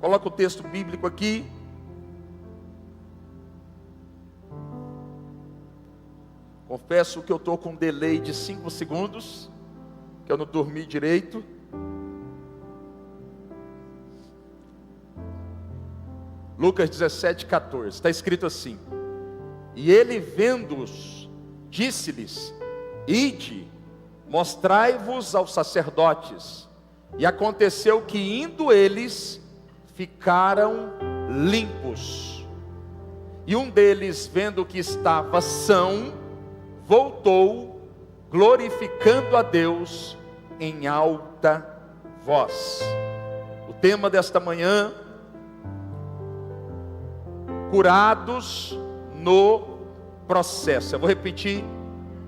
Coloca o texto bíblico aqui. Confesso que eu estou com um delay de 5 segundos, que eu não dormi direito. Lucas 17:14, está escrito assim: e ele vendo-os, disse-lhes: ide, mostrai-vos aos sacerdotes. E aconteceu que indo eles, ficaram limpos. E um deles, vendo que estava são, voltou, glorificando a Deus em alta voz. O tema desta manhã: curados no processo. Eu vou repetir: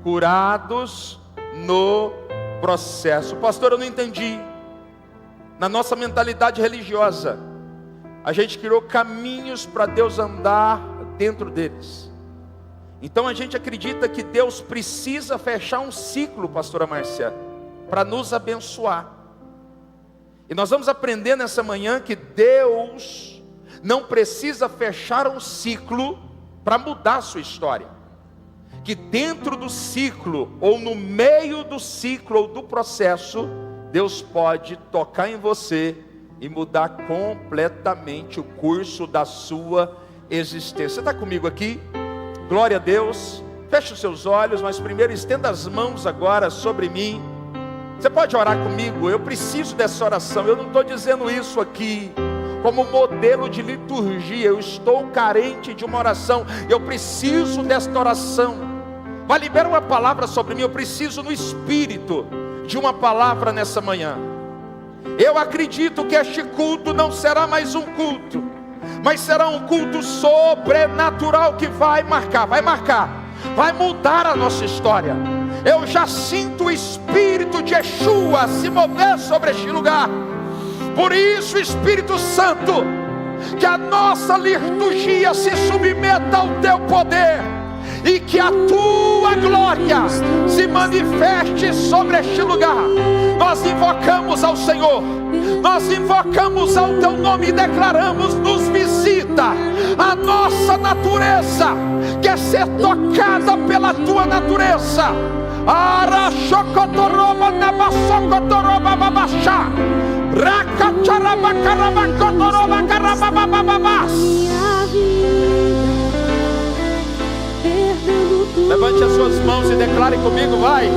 curados no processo. Pastor, eu não entendi. Na nossa mentalidade religiosa, a gente criou caminhos para Deus andar dentro deles. Então a gente acredita que Deus precisa fechar um ciclo, pastora Márcia, para nos abençoar. E nós vamos aprender nessa manhã que Deus não precisa fechar um ciclo para mudar a sua história. Que dentro do ciclo, ou no meio do ciclo, ou do processo, Deus pode tocar em você e mudar completamente o curso da sua existência. Você está comigo aqui? Glória a Deus. Feche os seus olhos, mas primeiro estenda as mãos agora sobre mim. Você pode orar comigo? Eu preciso dessa oração. Eu não estou dizendo isso aqui como modelo de liturgia. Eu estou carente de uma oração. Eu preciso desta oração. Vai, libera uma palavra sobre mim. Eu preciso no Espírito de uma palavra nessa manhã. Eu acredito que este culto não será mais um culto, mas será um culto sobrenatural que vai marcar, vai mudar a nossa história. Eu já sinto o Espírito de Yeshua se mover sobre este lugar. Por isso, Espírito Santo, que a nossa liturgia se submeta ao teu poder, e que a tua glória se manifeste sobre este lugar. Nós invocamos ao Senhor, nós invocamos ao teu nome e declaramos: nos visita. A nossa natureza quer ser tocada pela tua natureza. Arachocotoroba nabasocotoroba babachá, rakacharabacarabacotoraba carababababás. Levante as suas mãos e declare comigo, vai.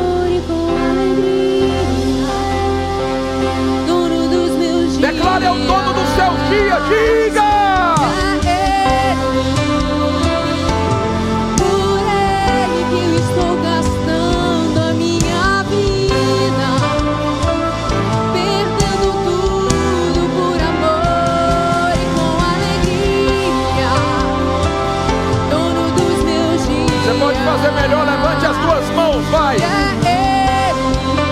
Declare ao dono do seu dia, diga. Por ele que eu estou gastando a minha vida, perdendo tudo por amor e com alegria, dono dos meus dias. Você pode fazer melhor, levante as duas mãos, vai.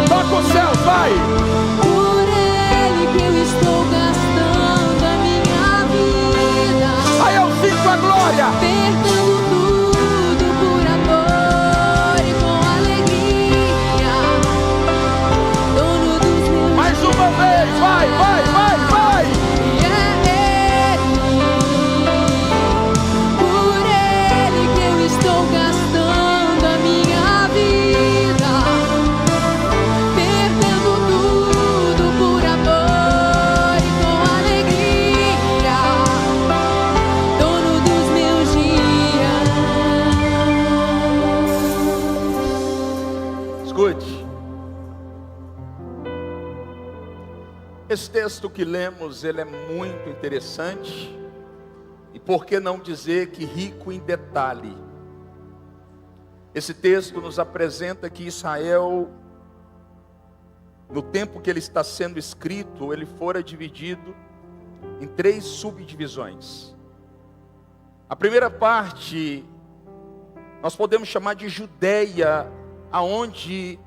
Toca os céus, vai. Por ele que eu estou gastando a minha vida. Aí eu sinto a glória. Perdendo tudo por amor e com alegria, dono dos meus. Mais uma vez, vai. Por ele que eu estou gastando a minha vida, perdendo tudo por amor e com alegria, dono dos meus dias. Escute. Esse texto que lemos, ele é muito interessante. E por que não dizer que rico em detalhe? Esse texto nos apresenta que Israel, no tempo que ele está sendo escrito, ele fora dividido em 3 subdivisões. A primeira parte, nós podemos chamar de Judeia, aonde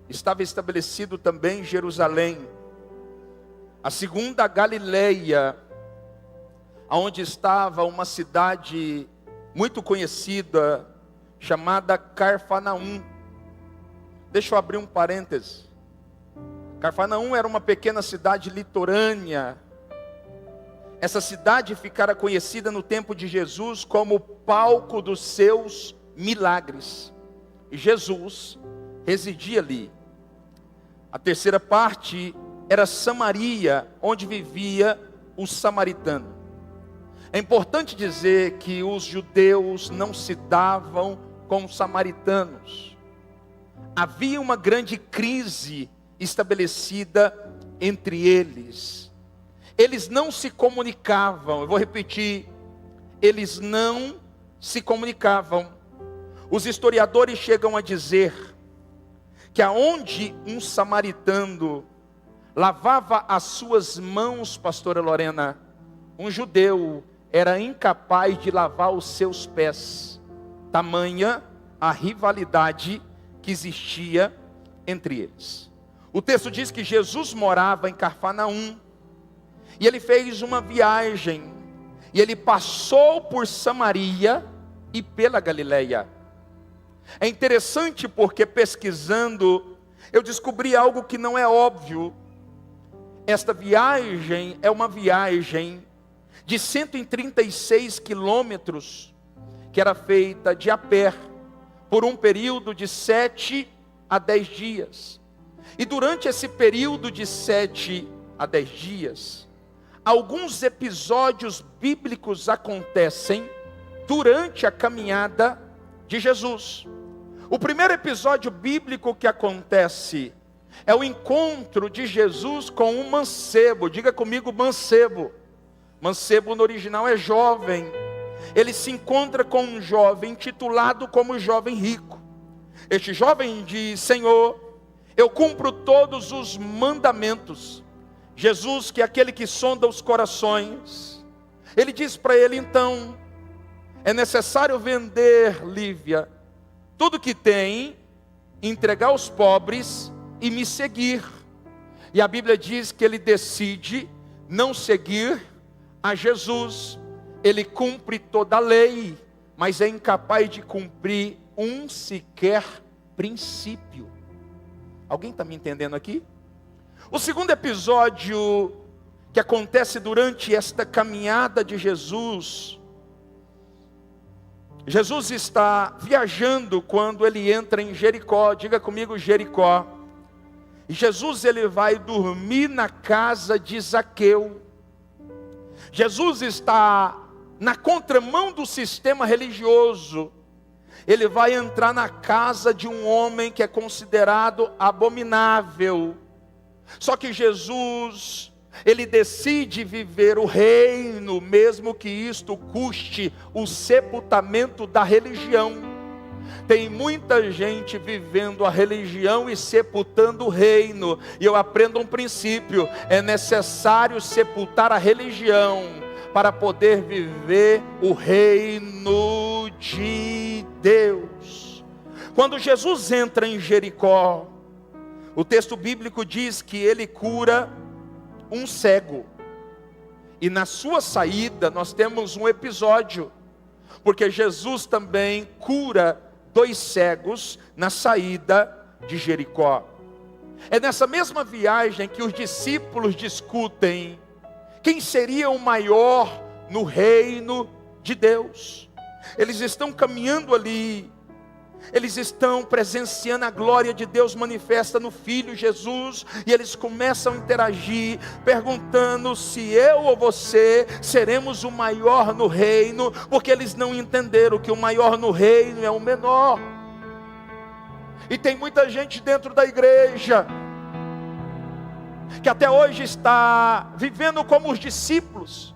estava estabelecido também Jerusalém. A segunda, Galileia, onde estava uma cidade muito conhecida, chamada Carfanaum. Deixa eu abrir um parêntese. Carfanaum era uma pequena cidade litorânea, essa cidade ficara conhecida no tempo de Jesus como palco dos seus milagres. E Jesus residia ali. A terceira parte era Samaria, onde vivia o samaritano. É importante dizer que os judeus não se davam com os samaritanos. Havia uma grande crise estabelecida entre eles. Eles não se comunicavam. Eu vou repetir. Eles não se comunicavam. Os historiadores chegam a dizer que aonde um samaritano lavava as suas mãos, pastora Lorena, um judeu era incapaz de lavar os seus pés. Tamanha a rivalidade que existia entre eles. O texto diz que Jesus morava em Cafarnaum, e ele fez uma viagem, e ele passou por Samaria e pela Galileia. É interessante porque pesquisando, eu descobri algo que não é óbvio. Esta viagem é uma viagem de 136 quilômetros, que era feita de a pé, por um período de 7 a 10 dias. E durante esse período de 7 a 10 dias, alguns episódios bíblicos acontecem durante a caminhada de Jesus. O primeiro episódio bíblico que acontece é o encontro de Jesus com um mancebo. Diga comigo, mancebo. Mancebo no original é jovem. Ele se encontra com um jovem titulado como jovem rico. Este jovem diz: Senhor, eu cumpro todos os mandamentos. Jesus, que é aquele que sonda os corações, ele diz para ele: então, é necessário vender, Lívia, tudo que tem, entregar aos pobres e me seguir. E a Bíblia diz que ele decide não seguir a Jesus. Ele cumpre toda a lei, mas é incapaz de cumprir um sequer princípio. Alguém está me entendendo aqui? O segundo episódio que acontece durante esta caminhada de Jesus, Jesus está viajando quando ele entra em Jericó. Diga comigo, Jericó. E Jesus ele vai dormir na casa de Zaqueu. Jesus está na contramão do sistema religioso. Ele vai entrar na casa de um homem que é considerado abominável. Só que Jesus, ele decide viver o reino, mesmo que isto custe o sepultamento da religião. Tem muita gente vivendo a religião e sepultando o reino. E eu aprendo um princípio: é necessário sepultar a religião para poder viver o reino de Deus. Quando Jesus entra em Jericó, o texto bíblico diz que ele cura um cego. E na sua saída nós temos um episódio, porque Jesus também cura 2 cegos na saída de Jericó. É nessa mesma viagem que os discípulos discutem quem seria o maior no reino de Deus. Eles estão caminhando ali, eles estão presenciando a glória de Deus manifesta no Filho Jesus, e eles começam a interagir, perguntando se eu ou você seremos o maior no reino, porque eles não entenderam que o maior no reino é o menor. E tem muita gente dentro da igreja que até hoje está vivendo como os discípulos,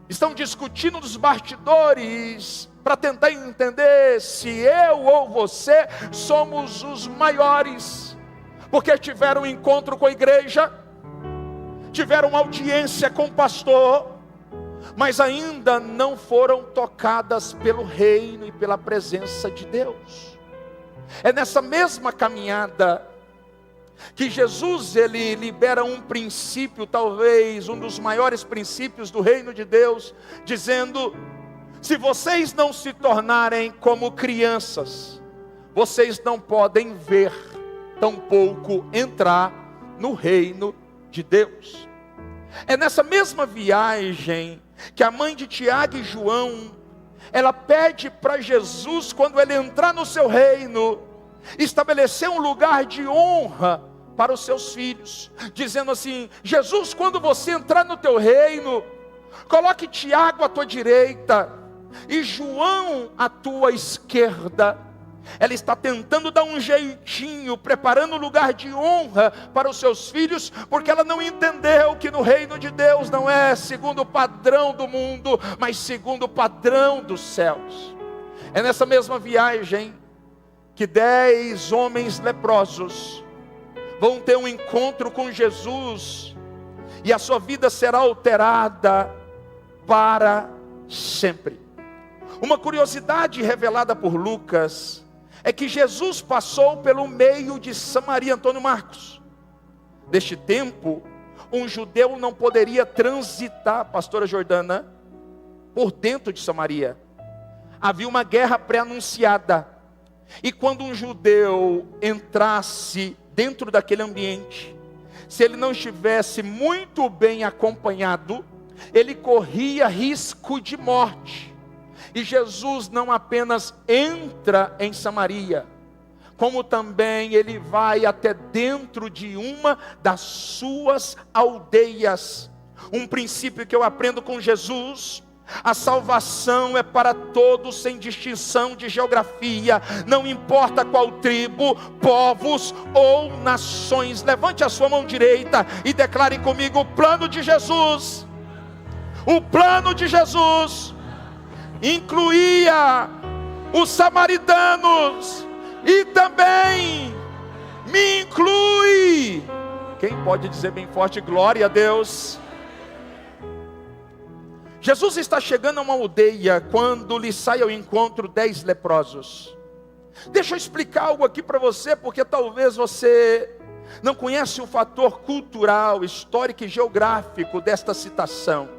estão discutindo nos bastidores para tentar entender se eu ou você somos os maiores, porque tiveram um encontro com a igreja, tiveram uma audiência com o pastor, mas ainda não foram tocadas pelo reino e pela presença de Deus. É nessa mesma caminhada que Jesus ele libera um princípio, talvez um dos maiores princípios do reino de Deus, dizendo: se vocês não se tornarem como crianças, vocês não podem ver, tampouco entrar no reino de Deus. É nessa mesma viagem que a mãe de Tiago e João, ela pede para Jesus, quando ele entrar no seu reino, estabelecer um lugar de honra para os seus filhos, dizendo assim: Jesus, quando você entrar no teu reino, coloque Tiago à tua direita e João à tua esquerda. Ela está tentando dar um jeitinho, preparando um lugar de honra para os seus filhos, porque ela não entendeu que no reino de Deus não é segundo o padrão do mundo, mas segundo o padrão dos céus. É nessa mesma viagem que 10 homens leprosos vão ter um encontro com Jesus, e a sua vida será alterada para sempre. Uma curiosidade revelada por Lucas é que Jesus passou pelo meio de Samaria. Antônio Marcos, neste tempo, um judeu não poderia transitar, pastora Jordana, por dentro de Samaria. Havia uma guerra pré-anunciada, e quando um judeu entrasse dentro daquele ambiente, se ele não estivesse muito bem acompanhado, ele corria risco de morte. E Jesus não apenas entra em Samaria, como também ele vai até dentro de uma das suas aldeias. Um princípio que eu aprendo com Jesus: a salvação é para todos, sem distinção de geografia, não importa qual tribo, povos ou nações. Levante a sua mão direita e declare comigo: o plano de Jesus. O plano de Jesus incluía os samaritanos e também me inclui. Quem pode dizer bem forte glória a Deus? Jesus está chegando a uma aldeia quando lhe sai ao encontro 10 leprosos. Deixa eu explicar algo aqui para você, porque talvez você não conhece o fator cultural, histórico e geográfico desta citação.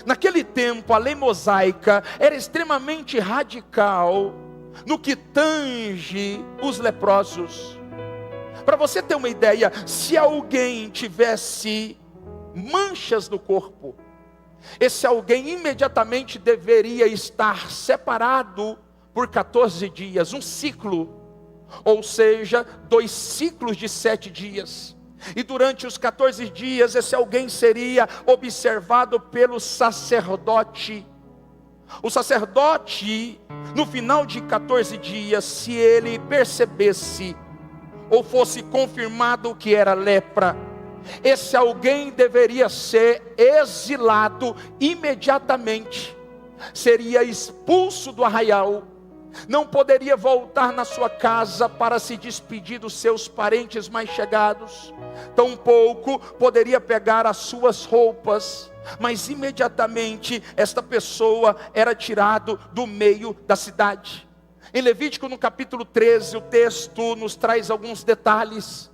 Naquele tempo, a lei mosaica era extremamente radical no que tange os leprosos. Para você ter uma ideia, se alguém tivesse manchas no corpo, esse alguém imediatamente deveria estar separado por 14 dias, um ciclo, ou seja, 2 ciclos de 7 dias. E durante os 14 dias, esse alguém seria observado pelo sacerdote. O sacerdote, no final de 14 dias, se ele percebesse ou fosse confirmado que era lepra, esse alguém deveria ser exilado imediatamente, seria expulso do arraial, não poderia voltar na sua casa para se despedir dos seus parentes mais chegados, tampouco poderia pegar as suas roupas, mas imediatamente esta pessoa era tirado do meio da cidade. Em Levítico, no capítulo 13, o texto nos traz alguns detalhes.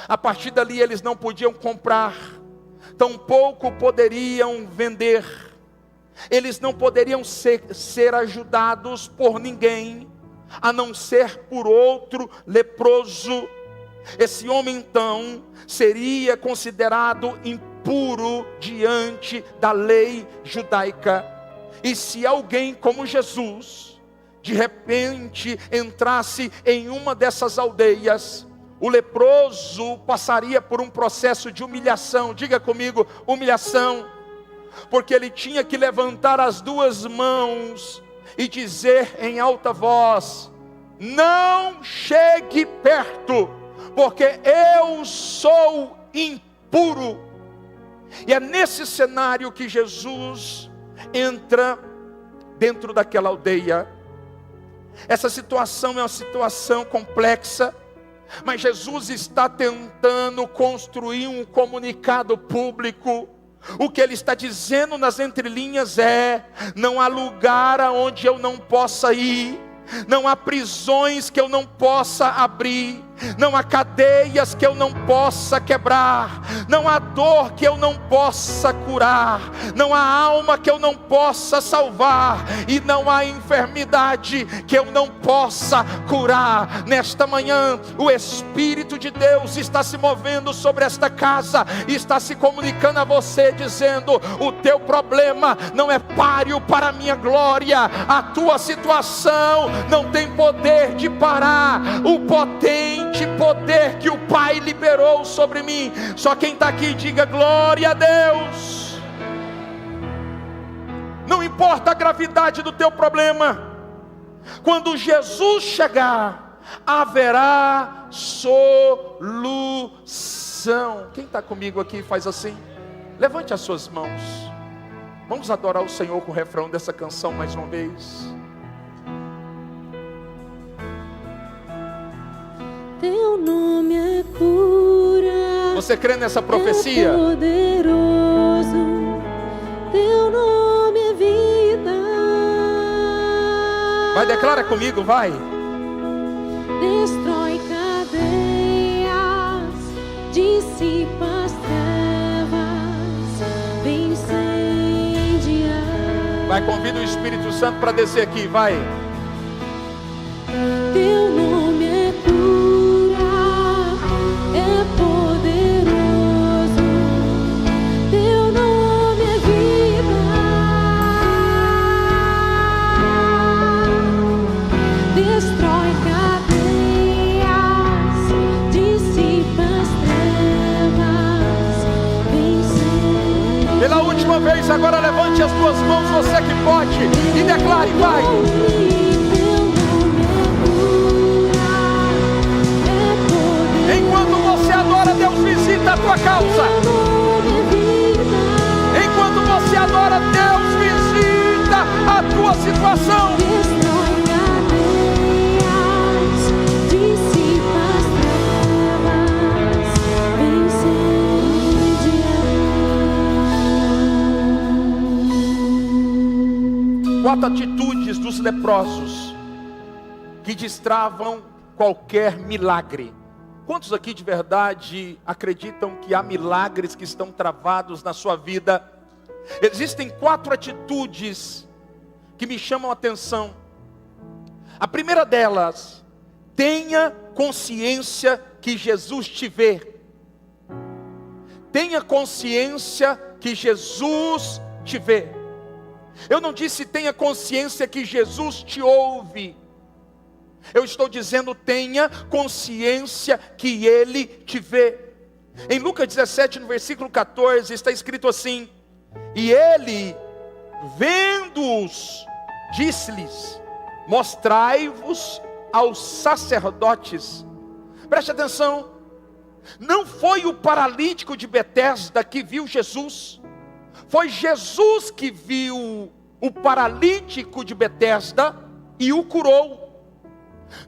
A partir dali eles não podiam comprar, tampouco poderiam vender. Eles não poderiam ser ajudados por ninguém, a não ser por outro leproso. Esse homem então seria considerado impuro diante da lei judaica. E se alguém como Jesus, de repente entrasse em uma dessas aldeias, o leproso passaria por um processo de humilhação. Diga comigo, humilhação. Porque ele tinha que levantar as 2 mãos e dizer em alta voz: não chegue perto, porque eu sou impuro. E é nesse cenário que Jesus entra dentro daquela aldeia. Essa situação é uma situação complexa, mas Jesus está tentando construir um comunicado público. O que ele está dizendo nas entrelinhas é: não há lugar aonde eu não possa ir, não há prisões que eu não possa abrir, Não há cadeias que eu não possa quebrar, não há dor que eu não possa curar, não há alma que eu não possa salvar, e não há enfermidade que eu não possa curar. Nesta manhã, o Espírito de Deus está se movendo sobre esta casa, e está se comunicando a você, dizendo: o teu problema não é páreo para a minha glória, a tua situação não tem poder de parar o potente poder que o Pai liberou sobre mim. Só quem está aqui, diga glória a Deus. Não importa a gravidade do teu problema, quando Jesus chegar, haverá solução. Quem está comigo aqui faz assim? Levante as suas mãos. Vamos adorar o Senhor com o refrão dessa canção mais uma vez. Teu nome é cura. Você crê nessa profecia? É poderoso. Teu nome é vida. Vai, declara comigo, vai. Destrói cadeias, dissipa as trevas, vem incendiar. Vai, convida o Espírito Santo para descer aqui, vai. Teu nome é cura, é poderoso. Teu nome é vida. Destrói cadeias, dissipa as trevas, vem incendiar. Pela última vez, agora levante as tuas mãos, você que pode, e declare, vai. Enquanto você adora, Deus visita a tua causa. Enquanto você adora, Deus visita a tua situação. Quatro atitudes dos leprosos que destravam qualquer milagre. Quantos aqui de verdade acreditam que há milagres que estão travados na sua vida? Existem quatro atitudes que me chamam a atenção. A primeira delas: tenha consciência que Jesus te vê. Tenha consciência que Jesus te vê. Eu não disse tenha consciência que Jesus te ouve. Eu estou dizendo tenha consciência que Ele te vê. Em Lucas 17, no versículo 14, está escrito assim: e Ele, vendo-os, disse-lhes: mostrai-vos aos sacerdotes. Preste atenção, não foi o paralítico de Betesda que viu Jesus, foi Jesus que viu o paralítico de Betesda e o curou.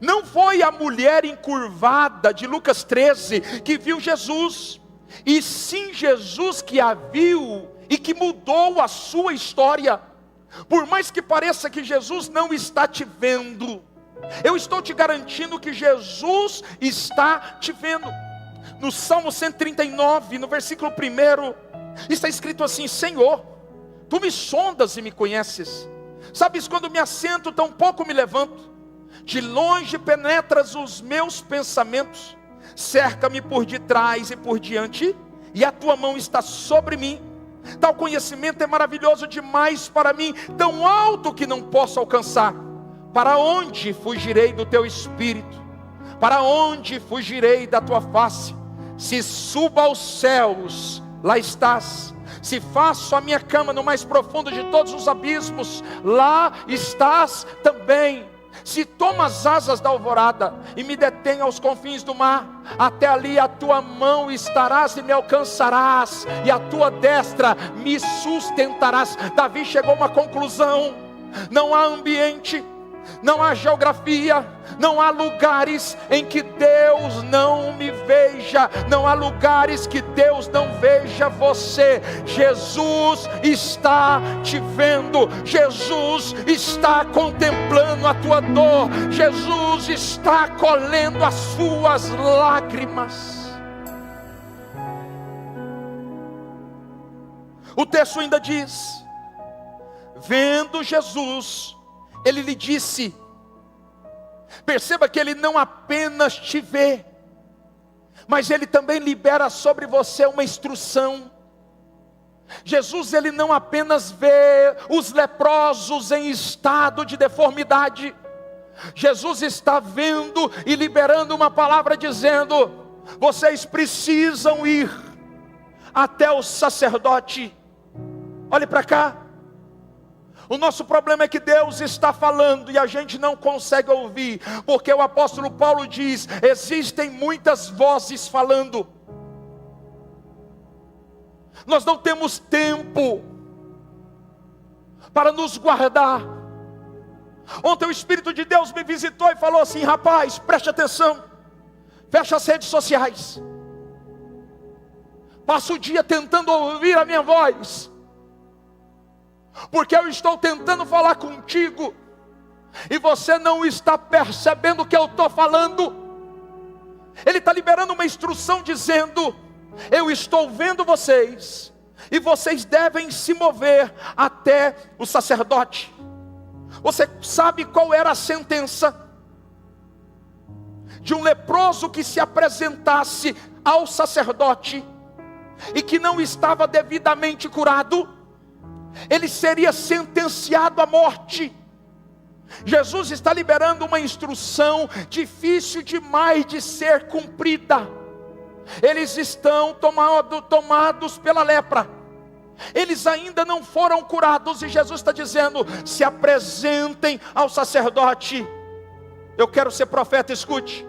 Não foi a mulher encurvada de Lucas 13 que viu Jesus, e sim Jesus que a viu e que mudou a sua história. Por mais que pareça que Jesus não está te vendo, eu estou te garantindo que Jesus está te vendo. No Salmo 139, no versículo 1, está escrito assim: Senhor, Tu me sondas e me conheces. Sabes quando me assento, tão pouco me levanto. De longe penetras os meus pensamentos. Cerca-me por detrás e por diante, e a Tua mão está sobre mim. Tal conhecimento é maravilhoso demais para mim, tão alto que não posso alcançar. Para onde fugirei do Teu Espírito? Para onde fugirei da Tua face? Se subo aos céus, lá estás. Se faço a minha cama no mais profundo de todos os abismos, lá estás também. Se tomo as asas da alvorada e me detenho aos confins do mar, até ali a Tua mão estarás e me alcançarás, e a Tua destra me sustentarás. Davi chegou a uma conclusão: não há ambiente, não há geografia, Não há lugares em que Deus não me veja. Não há lugares que Deus não veja você. Jesus está te vendo. Jesus está contemplando a tua dor. Jesus está colhendo as suas lágrimas. O texto ainda diz: vendo Jesus, ele lhe disse. Perceba que ele não apenas te vê, mas ele também libera sobre você uma instrução. Jesus, ele não apenas vê os leprosos em estado de deformidade. Jesus está vendo e liberando uma palavra dizendo: vocês precisam ir até o sacerdote. Olhe para cá. O nosso problema é que Deus está falando e a gente não consegue ouvir, porque o apóstolo Paulo diz: existem muitas vozes falando. Nós não temos tempo para nos guardar. Ontem o Espírito de Deus me visitou e falou assim: rapaz, preste atenção, fecha as redes sociais, passa o dia tentando ouvir a minha voz, porque eu estou tentando falar contigo, e você não está percebendo o que eu estou falando. Ele está liberando uma instrução dizendo: eu estou vendo vocês, e vocês devem se mover até o sacerdote. Você sabe qual era a sentença de um leproso que se apresentasse ao sacerdote e que não estava devidamente curado? Ele seria sentenciado à morte. Jesus está liberando uma instrução difícil demais de ser cumprida. Eles estão tomados pela lepra. Eles ainda não foram curados e Jesus está dizendo: se apresentem ao sacerdote. Eu quero ser profeta, escute.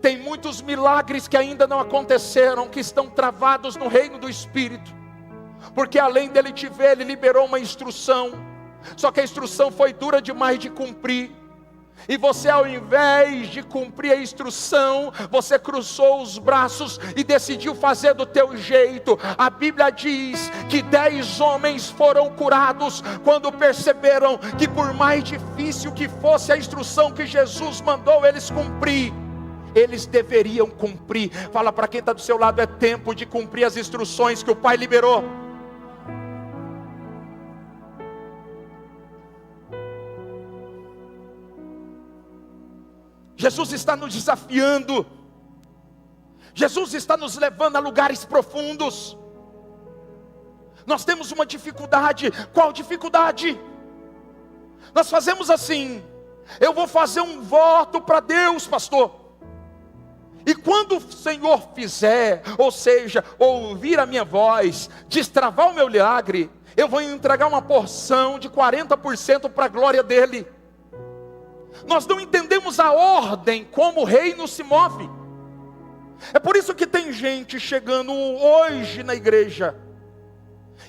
Tem muitos milagres que ainda não aconteceram, que estão travados no reino do Espírito. Porque além dele te ver, ele liberou uma instrução. Só que a instrução foi dura demais de cumprir. E você, ao invés de cumprir a instrução, você cruzou os braços e decidiu fazer do teu jeito. A Bíblia diz que 10 homens foram curados quando perceberam que, por mais difícil que fosse a instrução que Jesus mandou eles cumprir, eles deveriam cumprir. Fala para quem está do seu lado: é tempo de cumprir as instruções que o Pai liberou. Jesus está nos desafiando. Jesus está nos levando a lugares profundos. Nós temos uma dificuldade. Qual dificuldade? Nós fazemos assim: eu vou fazer um voto para Deus, pastor, e quando o Senhor fizer, ou seja, ouvir a minha voz, destravar o meu milagre, eu vou entregar uma porção de 40% para a glória dele. Nós não entendemos a ordem como o reino se move. É por isso que tem gente chegando hoje na igreja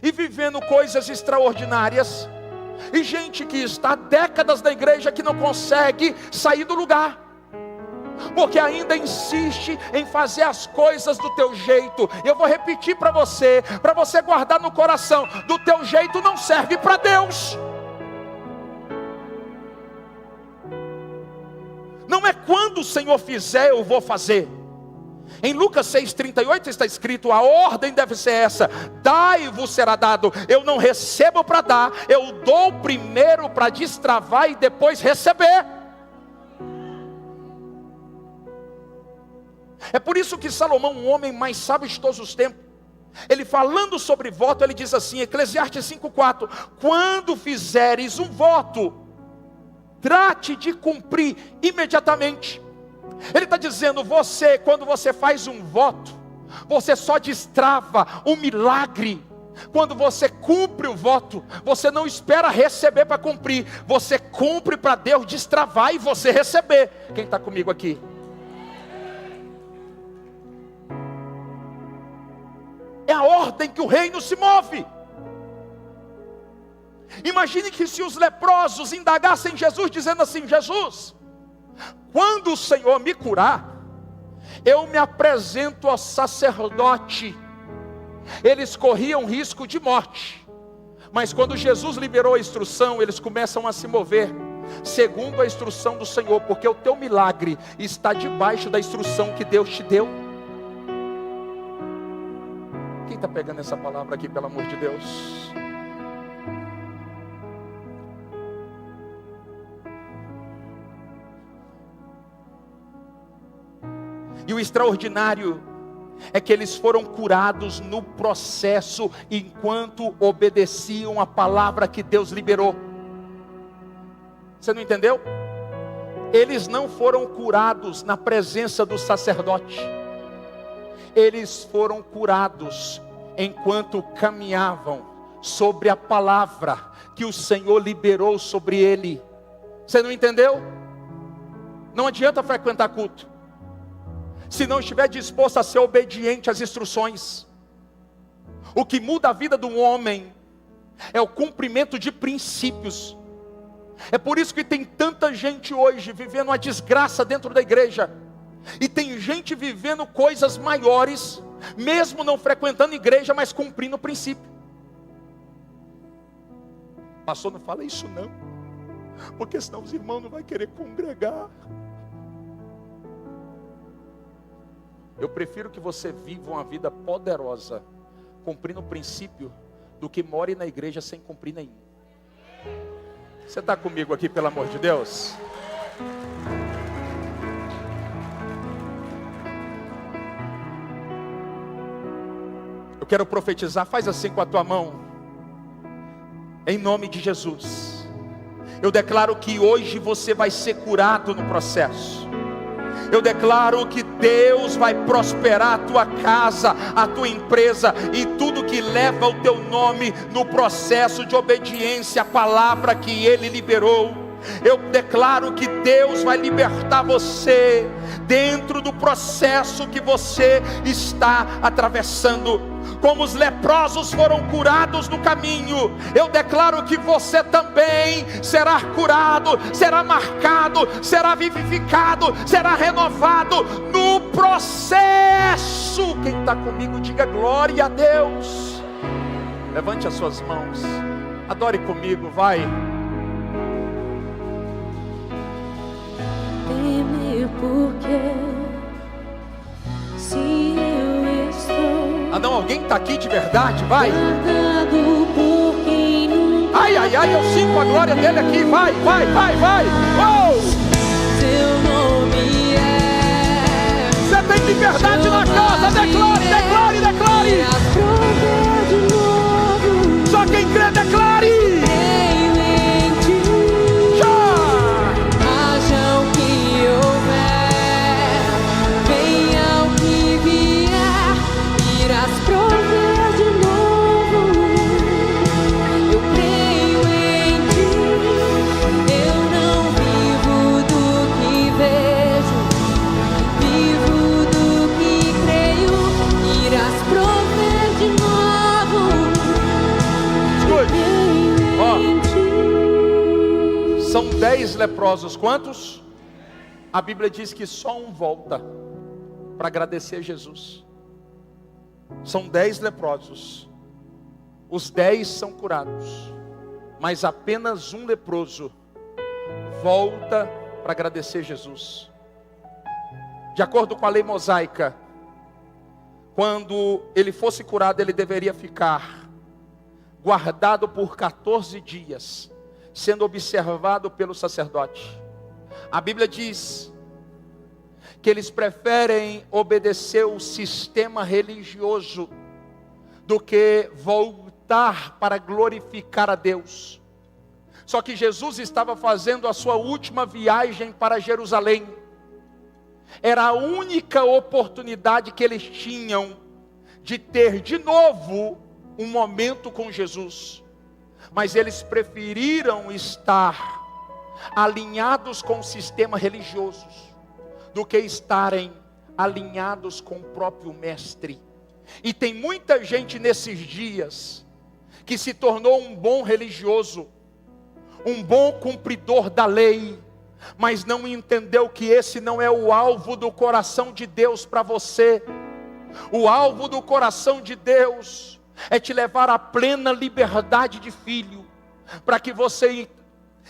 e vivendo coisas extraordinárias, e gente que está há décadas na igreja que não consegue sair do lugar, porque ainda insiste em fazer as coisas do teu jeito. Eu vou repetir para você guardar no coração: do teu jeito não serve para Deus. Não é quando o Senhor fizer eu vou fazer. Em Lucas 6,38 está escrito: a ordem deve ser essa: dai e vos será dado. Eu não recebo para dar, eu dou primeiro para destravar e depois receber. É por isso que Salomão, um homem mais sábio de todos os tempos, ele falando sobre voto, ele diz assim, Eclesiastes 5,4: quando fizeres um voto, trate de cumprir imediatamente. Ele está dizendo: você, quando você faz um voto, você só destrava um milagre. Quando você cumpre o voto, você não espera receber para cumprir, você cumpre para Deus destravar e você receber. Quem está comigo aqui? É a ordem que o reino se move. Imagine que se os leprosos indagassem Jesus, dizendo assim: Jesus, Quando o Senhor me curar, eu me apresento ao sacerdote. Eles corriam risco de morte, mas quando Jesus liberou a instrução, eles começam a se mover segundo a instrução do Senhor, porque o teu milagre está debaixo da instrução que Deus te deu. Quem está pegando essa palavra aqui, pelo amor de Deus? E o extraordinário é que eles foram curados no processo, enquanto obedeciam a palavra que Deus liberou. Você não entendeu? Eles não foram curados na presença do sacerdote. Eles foram curados enquanto caminhavam sobre a palavra que o Senhor liberou sobre ele. Você não entendeu? Não adianta frequentar culto se não estiver disposto a ser obediente às instruções. O que muda a vida do homem é o cumprimento de princípios. É por isso que tem tanta gente hoje vivendo uma desgraça dentro da igreja, e tem gente vivendo coisas maiores, mesmo não frequentando igreja, mas cumprindo o princípio. Pastor, não fala isso não, porque senão os irmãos não vão querer congregar. Eu prefiro que você viva uma vida poderosa, cumprindo o princípio, do que more na igreja sem cumprir nenhum. Você está comigo aqui, pelo amor de Deus? Eu quero profetizar, faz assim com a tua mão, em nome de Jesus. Eu declaro que hoje você vai ser curado no processo. Eu declaro que Deus vai prosperar a tua casa, a tua empresa e tudo que leva o teu nome no processo de obediência à palavra que Ele liberou. Eu declaro que Deus vai libertar você dentro do processo que você está atravessando. Como os leprosos foram curados no caminho, eu declaro que você também será curado, será marcado, será vivificado, será renovado no processo. Quem está comigo, diga glória a Deus. Levante as suas mãos, adore comigo, vai. Temer porque se eu estou não, alguém está aqui de verdade, vai. guardado por quem nunca Ai, ai, ai, eu sinto a glória dele aqui, vai, vai, vai, vai. Oh! seu nome é. Você tem liberdade na casa, declare, declare, declare. Prover de novo. Só quem crê, declare. Creio em ti. Já! Haja o que houver, venha o que vier, irás prover de novo. Eu creio em ti. Eu não vivo do que vejo, vivo do que creio. Irás prover de novo. Escute, ó, Creio em ti. são 10 leprosos, quantos? A Bíblia diz que só um volta para agradecer a Jesus. São 10 leprosos, os 10 são curados, mas apenas um leproso volta para agradecer Jesus. De acordo com a lei mosaica, quando ele fosse curado, ele deveria ficar guardado por 14 dias, sendo observado pelo sacerdote. A Bíblia diz que eles preferem obedecer o sistema religioso do que voltar para glorificar a Deus. Só que Jesus estava fazendo a sua última viagem para Jerusalém. Era a única oportunidade que eles tinham de ter de novo um momento com Jesus. Mas eles preferiram estar alinhados com o sistema religioso do que estarem alinhados com o próprio mestre. E tem muita gente nesses dias que se tornou um bom religioso, um bom cumpridor da lei, mas não entendeu que esse não é o alvo do coração de Deus para você. O alvo do coração de Deus é te levar à plena liberdade de filho, para que você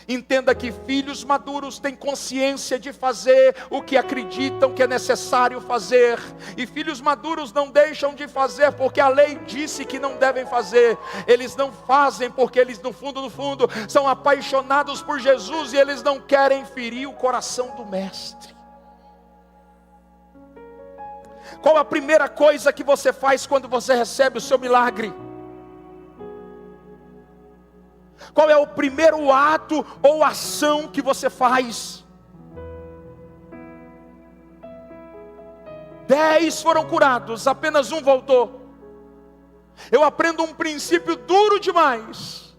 entenda que filhos maduros têm consciência de fazer o que acreditam que é necessário fazer, e filhos maduros não deixam de fazer porque a lei disse que não devem fazer. Eles não fazem porque eles no fundo são apaixonados por Jesus, e eles não querem ferir o coração do mestre. Qual a primeira coisa que você faz quando você recebe o seu milagre? Qual é o primeiro ato ou ação que você faz? 10 foram curados, apenas um voltou. Eu aprendo um princípio duro demais,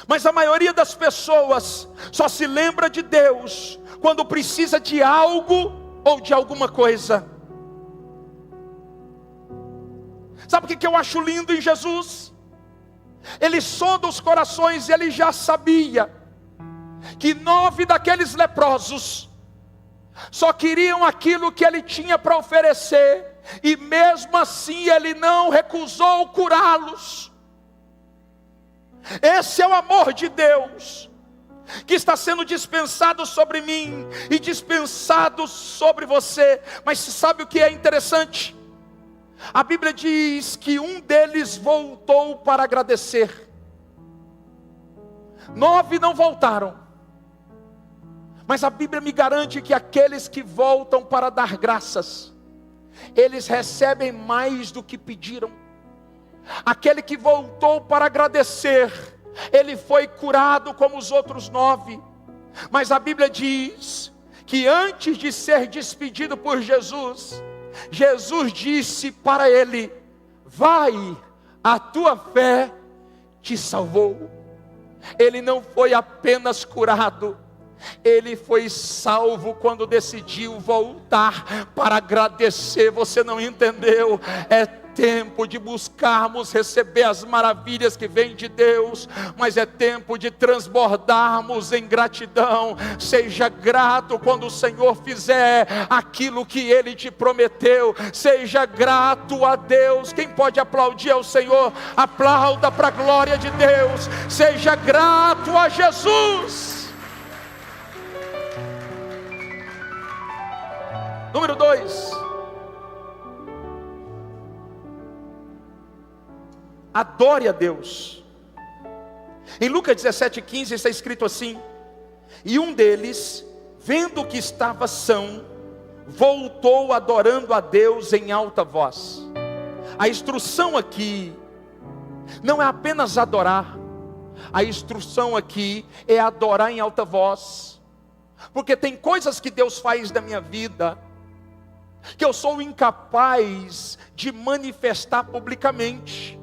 mas a maioria das pessoas só se lembra de Deus quando precisa de algo ou de alguma coisa. Sabe o que eu acho lindo em Jesus? Ele sonda os corações, e ele já sabia que 9 daqueles leprosos só queriam aquilo que ele tinha para oferecer, e mesmo assim ele não recusou curá-los. Esse é o amor de Deus que está sendo dispensado sobre mim e dispensado sobre você. Mas sabe o que é interessante? A Bíblia diz que um deles voltou para agradecer. 9 não voltaram, mas a Bíblia me garante que aqueles que voltam para dar graças, eles recebem mais do que pediram. Aquele que voltou para agradecer, ele foi curado como os outros 9. Mas a Bíblia diz que antes de ser despedido por Jesus, Jesus disse para ele: vai, a tua fé te salvou. Ele não foi apenas curado, ele foi salvo quando decidiu voltar para agradecer. Você não entendeu? É tempo de buscarmos receber as maravilhas que vêm de Deus, mas é tempo de transbordarmos em gratidão. Seja grato quando o Senhor fizer aquilo que Ele te prometeu. Seja grato a Deus. Quem pode aplaudir ao Senhor? Aplauda para a glória de Deus. Seja grato a Jesus. Número 2. Adore a Deus. Em Lucas 17:15 está escrito assim: e um deles, vendo que estava são, voltou adorando a Deus em alta voz. A instrução aqui não é apenas adorar, a instrução aqui é adorar em alta voz. Porque tem coisas que Deus faz na minha vida que eu sou incapaz de manifestar publicamente.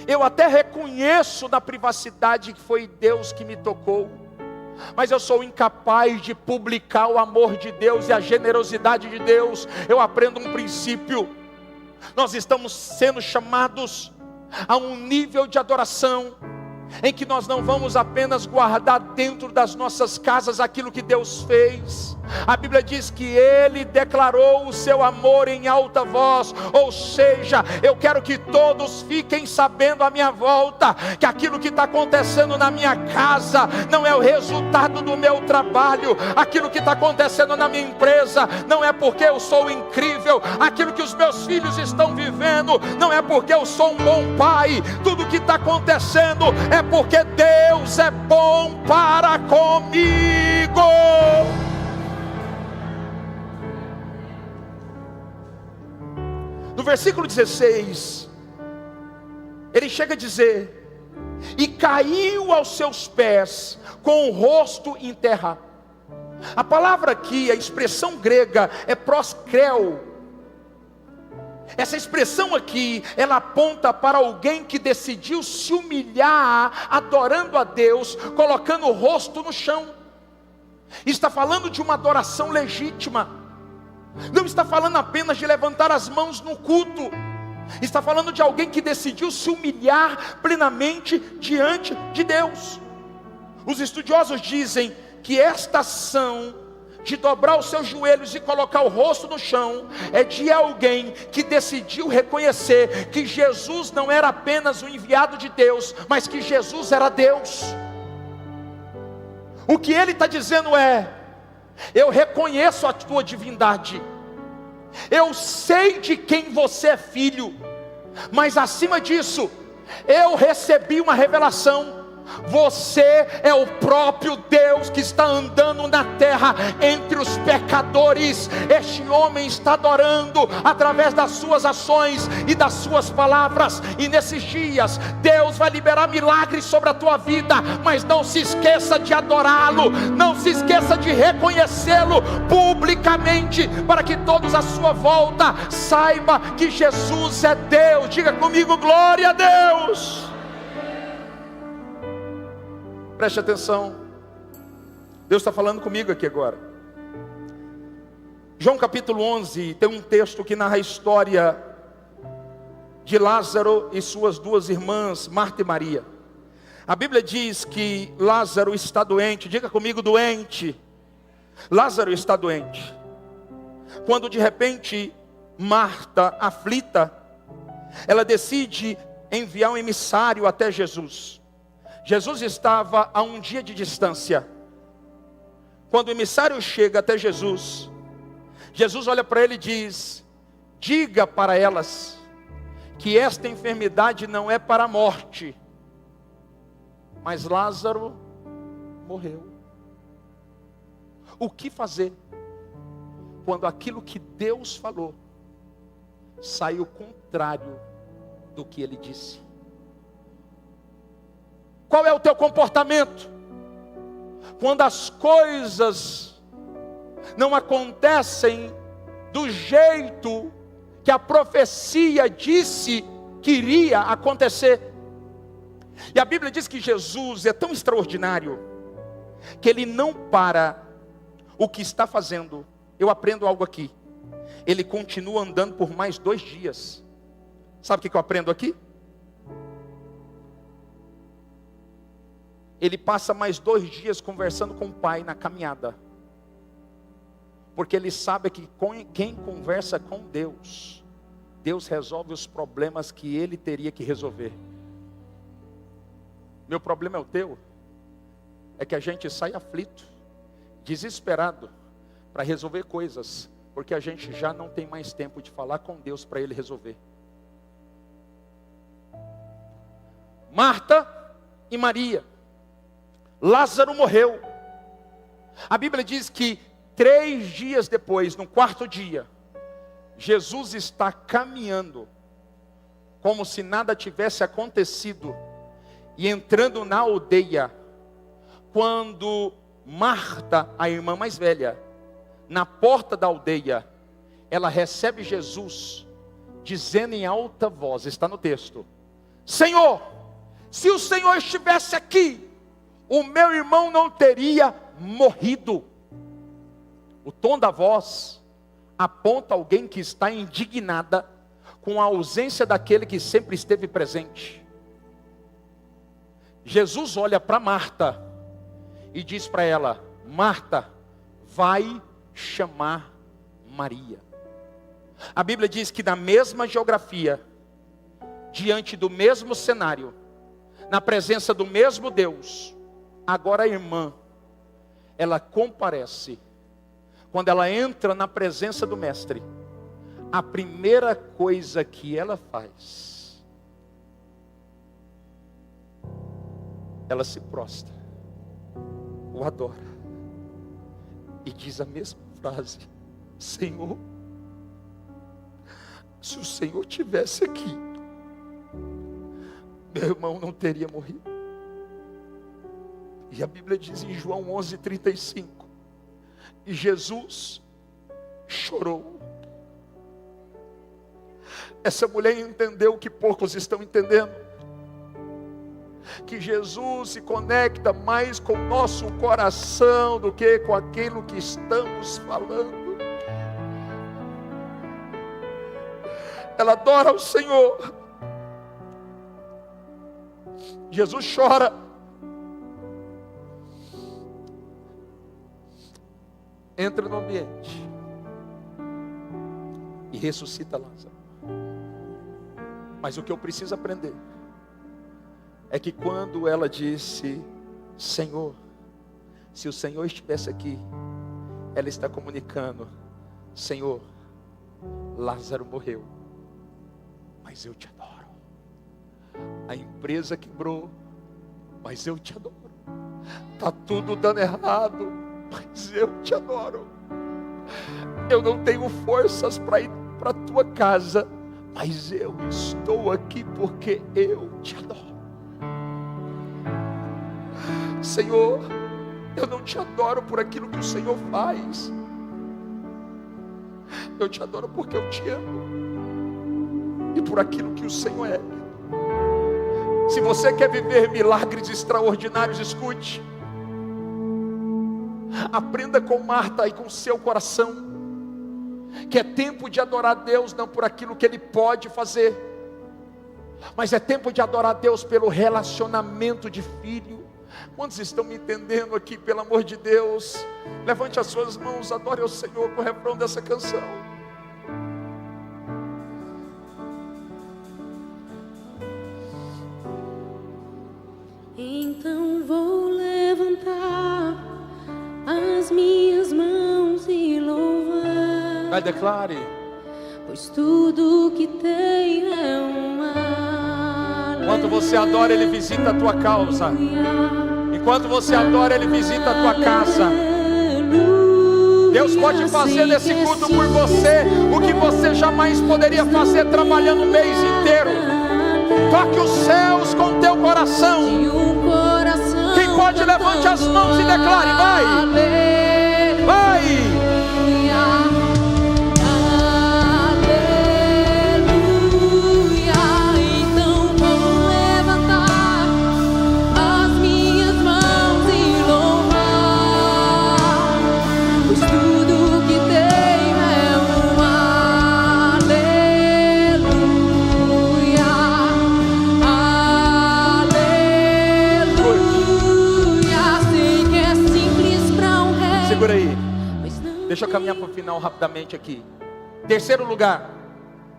Eu até reconheço na privacidade que foi Deus que me tocou, mas eu sou incapaz de publicar o amor de Deus e a generosidade de Deus. Eu aprendo um princípio: nós estamos sendo chamados a um nível de adoração em que nós não vamos apenas guardar dentro das nossas casas aquilo que Deus fez. A Bíblia diz que Ele declarou o seu amor em alta voz. Ou seja, eu quero que todos fiquem sabendo à minha volta que aquilo que está acontecendo na minha casa não é o resultado do meu trabalho. Aquilo que está acontecendo na minha empresa não é porque eu sou incrível. Aquilo que os meus filhos estão vivendo não é porque eu sou um bom pai. Tudo que está acontecendo é porque Deus é bom para comigo. No versículo 16, ele chega a dizer: e caiu aos seus pés com o rosto em terra. A palavra aqui, a expressão grega é proskreo. Essa expressão aqui, ela aponta para alguém que decidiu se humilhar, adorando a Deus, colocando o rosto no chão. Está falando de uma adoração legítima. Não está falando apenas de levantar as mãos no culto. Está falando de alguém que decidiu se humilhar plenamente diante de Deus. Os estudiosos dizem que esta ação de dobrar os seus joelhos e colocar o rosto no chão, é de alguém que decidiu reconhecer que Jesus não era apenas o enviado de Deus, mas que Jesus era Deus. O que ele está dizendo é: eu reconheço a tua divindade, eu sei de quem você é filho, mas acima disso, eu recebi uma revelação. Você é o próprio Deus que está andando na terra entre os pecadores. Este homem está adorando através das suas ações e das suas palavras. E nesses dias Deus vai liberar milagres sobre a tua vida, mas não se esqueça de adorá-lo, não se esqueça de reconhecê-lo publicamente, para que todos à sua volta saibam que Jesus é Deus. Diga comigo: glória a Deus. Preste atenção, Deus está falando comigo aqui agora. João capítulo 11, tem um texto que narra a história de Lázaro e suas duas irmãs, Marta e Maria. A Bíblia diz que Lázaro está doente. Diga comigo: doente. Lázaro está doente. Quando de repente Marta, aflita, ela decide enviar um emissário até Jesus. Jesus estava a um dia de distância. Quando o emissário chega até Jesus, Jesus olha para ele e diz: diga para elas que esta enfermidade não é para a morte, mas Lázaro morreu. O que fazer quando aquilo que Deus falou saiu contrário do que ele disse? Qual é o teu comportamento quando as coisas não acontecem do jeito que a profecia disse que iria acontecer? E a Bíblia diz que Jesus é tão extraordinário que ele não para o que está fazendo. Eu aprendo algo aqui. Ele continua andando por mais 2 dias. Sabe o que eu aprendo aqui? Ele passa mais 2 dias conversando com o Pai na caminhada, porque ele sabe que quem conversa com Deus, Deus resolve os problemas que ele teria que resolver. Meu problema é o teu, é que a gente sai aflito, desesperado, para resolver coisas, porque a gente já não tem mais tempo de falar com Deus para ele resolver. Marta e Maria. Lázaro morreu. A Bíblia diz que 3 dias depois, no 4º dia, Jesus está caminhando, como se nada tivesse acontecido, e entrando na aldeia, quando Marta, a irmã mais velha, na porta da aldeia, ela recebe Jesus, dizendo em alta voz, está no texto: Senhor, se o Senhor estivesse aqui, o meu irmão não teria morrido. O tom da voz aponta alguém que está indignada com a ausência daquele que sempre esteve presente. Jesus olha para Marta e diz para ela: Marta, vai chamar Maria. A Bíblia diz que na mesma geografia, diante do mesmo cenário, na presença do mesmo Deus, agora a irmã, ela comparece. Quando ela entra na presença do mestre, a primeira coisa que ela faz, ela se prostra, o adora, e diz a mesma frase: Senhor, se o Senhor tivesse aqui, meu irmão não teria morrido. E a Bíblia diz em João 11:35, e Jesus chorou. Essa mulher entendeu o que poucos estão entendendo, que Jesus se conecta mais com o nosso coração do que com aquilo que estamos falando. Ela adora o Senhor. Jesus chora. entra no ambiente e ressuscita Lázaro. Mas o que eu preciso aprender é que quando ela disse: Senhor, se o Senhor estivesse aqui, ela está comunicando: Senhor, Lázaro morreu, mas eu te adoro. A empresa quebrou, mas eu te adoro. Está tudo dando errado, mas eu te adoro. Eu não tenho forças para ir para a tua casa, mas eu estou aqui porque eu te adoro. Senhor, eu não te adoro por aquilo que o Senhor faz. Eu te adoro porque eu te amo. E por aquilo que o Senhor é. Se você quer viver milagres extraordinários, escute. Aprenda com Marta e com seu coração, que é tempo de adorar a Deus não por aquilo que Ele pode fazer, mas é tempo de adorar a Deus pelo relacionamento de filho. Quantos estão me entendendo aqui, pelo amor de Deus? Levante as suas mãos, adore ao Senhor com o refrão dessa canção. Então vou levantar as minhas mãos e louvar. Vai, declare. Pois tudo que tenho é uma. Enquanto você adora, Ele visita a tua causa. Enquanto você adora, Ele visita a tua casa. Deus pode fazer nesse culto por você o que você jamais poderia fazer trabalhando o mês inteiro. Toque os céus com teu coração. Quem pode, levante as mãos e declare. Vai, vai. Segura aí. Deixa eu caminhar para o final rapidamente aqui. Terceiro lugar,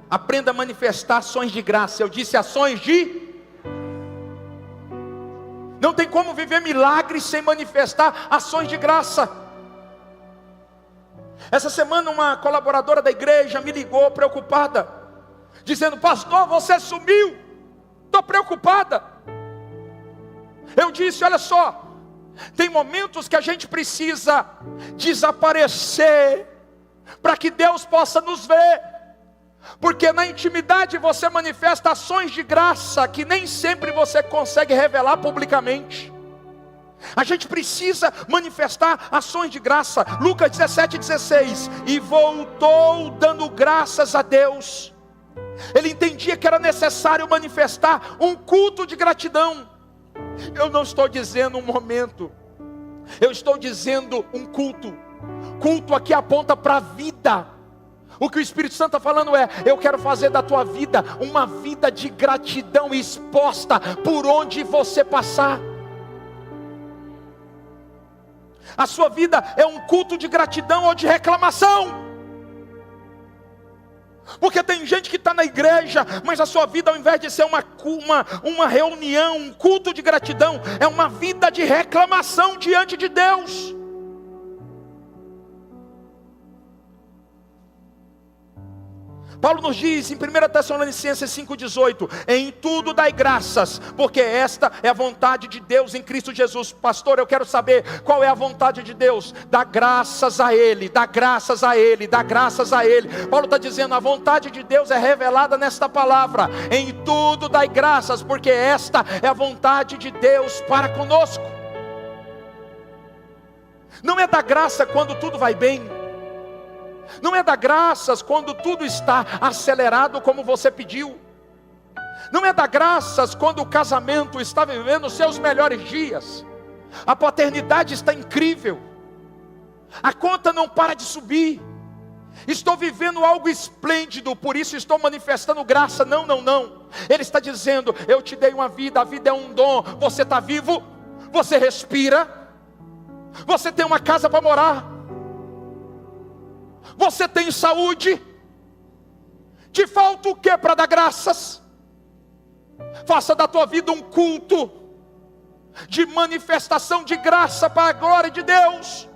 aprenda a manifestar ações de graça. Eu disse ações de... Não tem como viver milagres sem manifestar ações de graça. Essa semana uma colaboradora da igreja me ligou preocupada, dizendo: pastor, você sumiu, estou preocupada. Eu disse: olha só, tem momentos que a gente precisa desaparecer para que Deus possa nos ver. Porque na intimidade você manifesta ações de graça que nem sempre você consegue revelar publicamente. A gente precisa manifestar ações de graça. Lucas 17:16. E voltou dando graças a Deus. Ele entendia que era necessário manifestar um culto de gratidão. Eu não estou dizendo um momento, eu estou dizendo um culto. Culto aqui aponta para a vida. O que o Espírito Santo está falando é: eu quero fazer da tua vida uma vida de gratidão exposta por onde você passar. A sua vida é um culto de gratidão ou de reclamação? Porque tem gente que está na igreja, mas a sua vida, ao invés de ser uma reunião, um culto de gratidão, é uma vida de reclamação diante de Deus. Paulo nos diz em 1 Tessalonicenses 5,18: em tudo dai graças, porque esta é a vontade de Deus em Cristo Jesus. Pastor, eu quero saber qual é a vontade de Deus. Dá graças a Ele, dá graças a Ele, dá graças a Ele. Paulo está dizendo: a vontade de Deus é revelada nesta palavra. Em tudo dai graças, porque esta é a vontade de Deus para conosco. Não é dar graça quando tudo vai bem. Não é dar graças quando tudo está acelerado como você pediu. Não é dar graças quando o casamento está vivendo os seus melhores dias. A paternidade está incrível. A conta não para de subir. Estou vivendo algo esplêndido, por isso estou manifestando graça. Não, não, não. Ele está dizendo: eu te dei uma vida, a vida é um dom. Você está vivo, você respira, você tem uma casa para morar. Você tem saúde? Te falta o que para dar graças? Faça da tua vida um culto de manifestação de graça para a glória de Deus.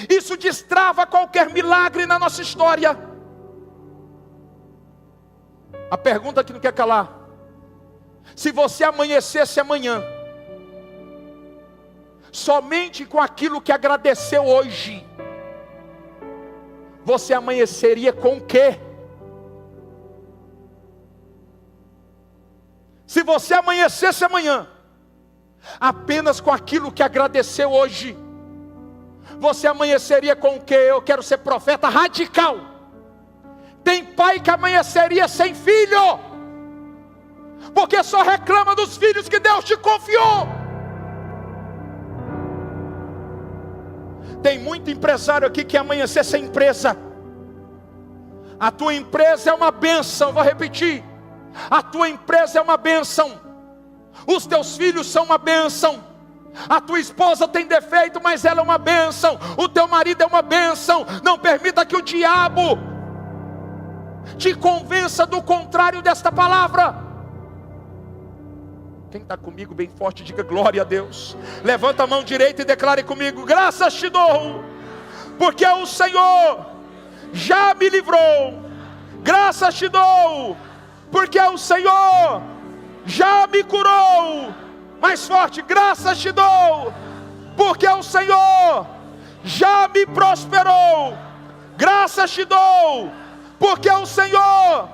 Isso destrava qualquer milagre na nossa história. A pergunta que não quer calar: se você amanhecesse amanhã somente com aquilo que agradeceu hoje, você amanheceria com o quê? Se você amanhecesse amanhã apenas com aquilo que agradeceu hoje, você amanheceria com o quê? Eu quero ser profeta radical. Tem pai que amanheceria sem filho, porque só reclama dos filhos que Deus te confiou. Tem muito empresário aqui que amanhecer sem empresa. A tua empresa é uma bênção, vou repetir. A tua empresa é uma bênção. Os teus filhos são uma bênção. A tua esposa tem defeito, mas ela é uma bênção. O teu marido é uma bênção. Não permita que o diabo te convença do contrário desta palavra. Quem está comigo bem forte, diga glória a Deus. Levanta a mão direita e declare comigo: graças te dou, porque o Senhor já me livrou. Graças te dou, porque o Senhor já me curou. Mais forte: graças te dou, porque o Senhor já me prosperou. Graças te dou, porque o Senhor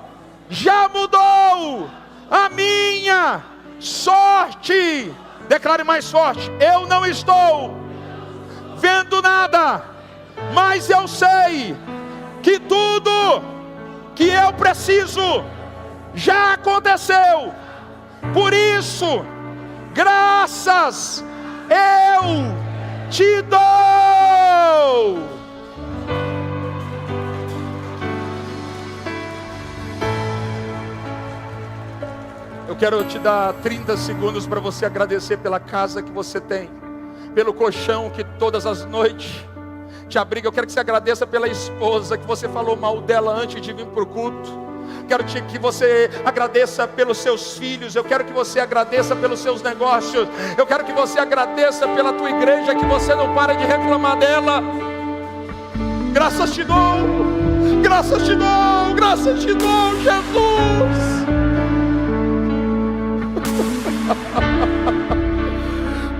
já mudou a minha sorte. Declare mais forte: eu não estou vendo nada, mas eu sei que tudo que eu preciso já aconteceu. Por isso, graças eu te dou. Eu quero te dar 30 segundos para você agradecer pela casa que você tem, pelo colchão que todas as noites te abriga. Eu quero que você agradeça pela esposa que você falou mal dela antes de vir para o culto. Quero que você agradeça pelos seus filhos. Eu quero que você agradeça pelos seus negócios. Eu quero que você agradeça pela tua igreja, que você não para de reclamar dela. Graças te dou, graças te dou, graças te dou, Jesus.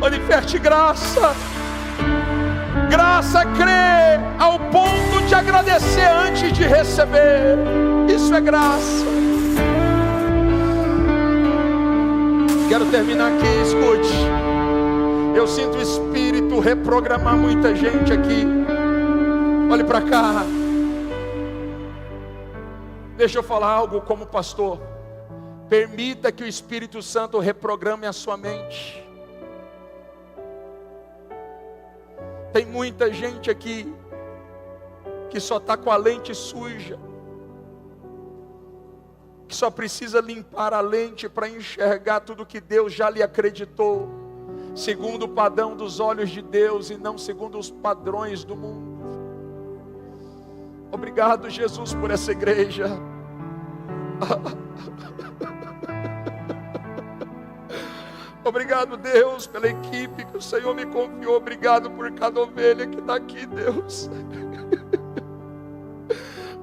Manifeste graça. Graça crê ao ponto de agradecer antes de receber. Isso é graça. Quero terminar aqui, escute. Eu sinto o Espírito reprogramar muita gente aqui. Olhe para cá. Deixa eu falar algo como pastor. Permita que o Espírito Santo reprograme a sua mente. Tem muita gente aqui que só está com a lente suja, que só precisa limpar a lente para enxergar tudo que Deus já lhe acreditou, segundo o padrão dos olhos de Deus e não segundo os padrões do mundo. Obrigado, Jesus, por essa igreja. Obrigado, Deus, pela equipe que o Senhor me confiou. Obrigado por cada ovelha que está aqui, Deus.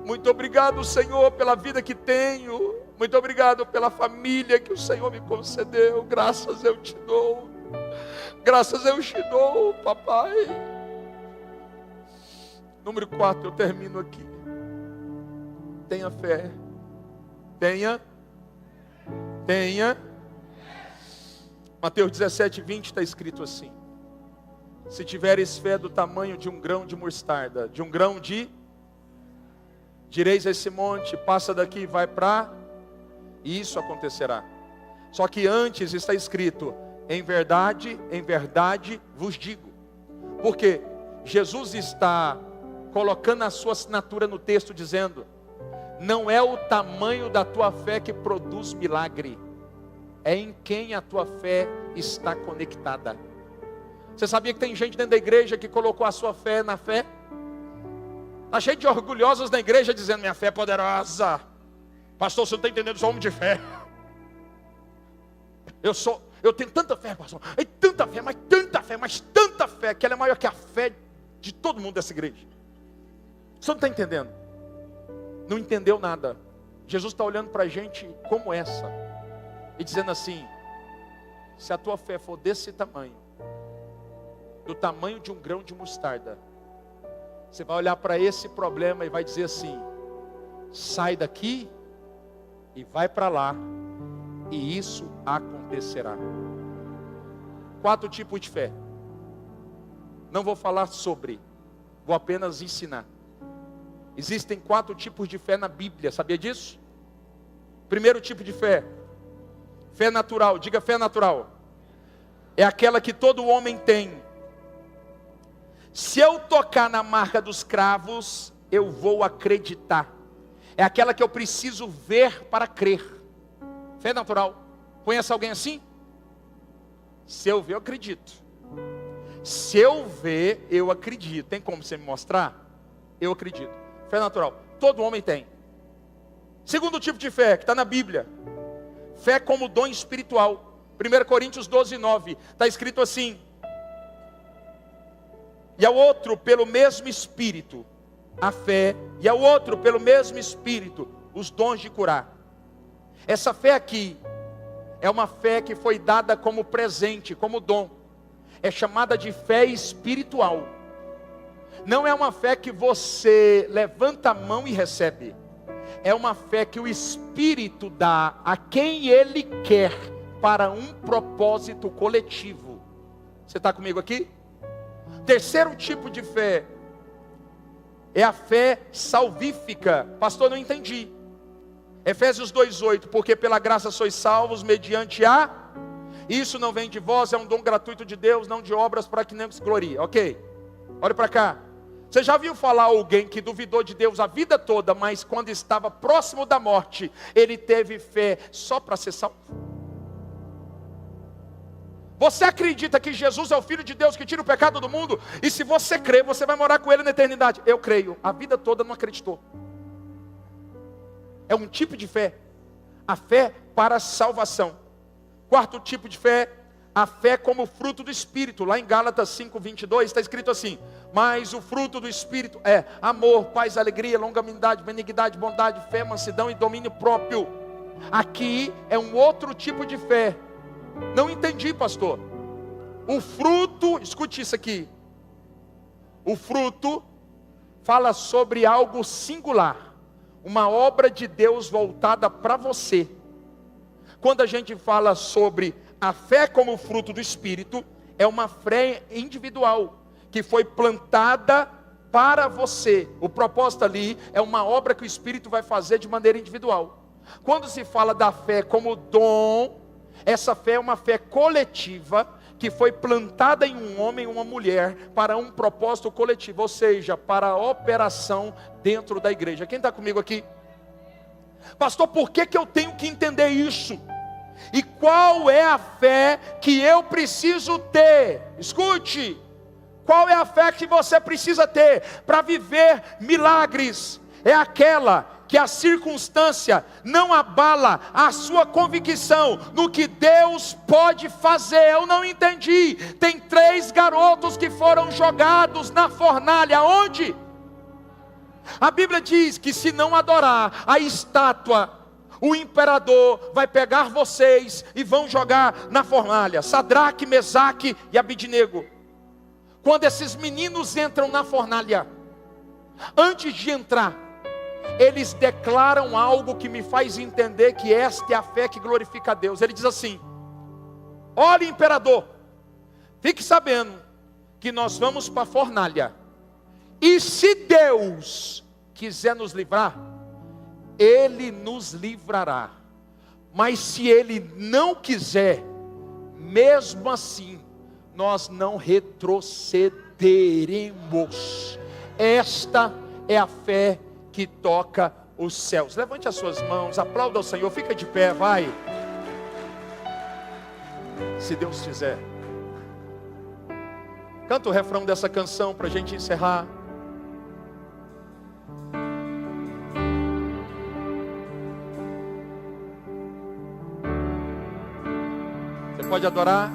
Muito obrigado, Senhor, pela vida que tenho. Muito obrigado pela família que o Senhor me concedeu. Graças eu te dou. Graças eu te dou, papai. Número 4, eu termino aqui. Tenha fé. Tenha. Mateus 17:20 está escrito assim: se tiveres fé do tamanho de um grão de mostarda, de um grão de, direis a esse monte, passa daqui e vai para, e isso acontecerá. Só que antes está escrito: em verdade vos digo. Porque Jesus está colocando a sua assinatura no texto, dizendo: não é o tamanho da tua fé que produz milagre, é em quem a tua fé está conectada. Você sabia que tem gente dentro da igreja que colocou a sua fé na fé? Está cheio de orgulhosos na igreja dizendo: minha fé é poderosa. Pastor, você não está entendendo, eu sou homem de fé. Eu tenho tanta fé, pastor. Tanta fé, mas tanta fé, que ela é maior que a fé de todo mundo dessa igreja. Você não está entendendo? Não entendeu nada. Jesus está olhando para a gente como essa e dizendo assim: se a tua fé for desse tamanho, do tamanho de um grão de mostarda, você vai olhar para esse problema e vai dizer assim: sai daqui e vai para lá, e isso acontecerá. 4 tipos de fé. Não vou falar sobre, vou apenas ensinar. Existem 4 tipos de fé na Bíblia, sabia disso? Primeiro tipo de fé, fé natural. Diga: fé natural. É aquela que todo homem tem. Se eu tocar na marca dos cravos, eu vou acreditar. É aquela que eu preciso ver para crer. Fé natural. Conhece alguém assim? Se eu ver, eu acredito. Se eu ver, eu acredito. Tem como você me mostrar? Eu acredito. Fé natural. Todo homem tem. Segundo tipo de fé, que está na Bíblia. Fé como dom espiritual. 1 Coríntios 12:9. Está escrito assim: e ao outro pelo mesmo Espírito a fé, e ao outro pelo mesmo Espírito os dons de curar. Essa fé aqui é uma fé que foi dada como presente, como dom. É chamada de fé espiritual. Não é uma fé que você levanta a mão e recebe. É uma fé que o Espírito dá a quem Ele quer, para um propósito coletivo. Você está comigo aqui? Terceiro tipo de fé é a fé salvífica. Pastor, não entendi. Efésios 2:8, porque pela graça sois salvos mediante a... Isso não vem de vós, é um dom gratuito de Deus, não de obras para que nem se glorie. Ok, olha para cá. Você já viu falar alguém que duvidou de Deus a vida toda, mas quando estava próximo da morte, ele teve fé só para ser salvo? Você acredita que Jesus é o Filho de Deus que tira o pecado do mundo? E se você crê, você vai morar com Ele na eternidade. Eu creio. A vida toda não acreditou. É um tipo de fé. A fé para a salvação. Quarto tipo de fé, a fé como fruto do Espírito. Lá em Gálatas 5:22 está escrito assim: mas o fruto do Espírito é amor, paz, alegria, longanimidade, benignidade, bondade, fé, mansidão e domínio próprio. Aqui é um outro tipo de fé. Não entendi, pastor. O fruto, escute isso aqui. O fruto fala sobre algo singular, uma obra de Deus voltada para você. Quando a gente fala sobre a fé como fruto do Espírito, é uma fé individual, que foi plantada para você. O propósito ali é uma obra que o Espírito vai fazer de maneira individual. Quando se fala da fé como dom, essa fé é uma fé coletiva, que foi plantada em um homem e uma mulher, para um propósito coletivo, ou seja, para a operação dentro da igreja. Quem está comigo aqui? Pastor, por que eu tenho que entender isso? E qual é a fé que eu preciso ter? Escute, qual é a fé que você precisa ter para viver milagres? É aquela que a circunstância não abala a sua convicção no que Deus pode fazer. Eu não entendi. Tem 3 garotos que foram jogados na fornalha. Onde? A Bíblia diz que se não adorar a estátua, o imperador vai pegar vocês e vão jogar na fornalha. Sadraque, Mesaque e Abidnego. Quando esses meninos entram na fornalha, antes de entrar, eles declaram algo que me faz entender que esta é a fé que glorifica a Deus. Ele diz assim: olha, imperador, fique sabendo que nós vamos para a fornalha, e se Deus quiser nos livrar, Ele nos livrará. Mas se Ele não quiser, mesmo assim, nós não retrocederemos. Esta é a fé que toca os céus. Levante as suas mãos, aplauda ao Senhor, fica de pé, vai. Se Deus quiser. Canta o refrão dessa canção para a gente encerrar. pode adorar?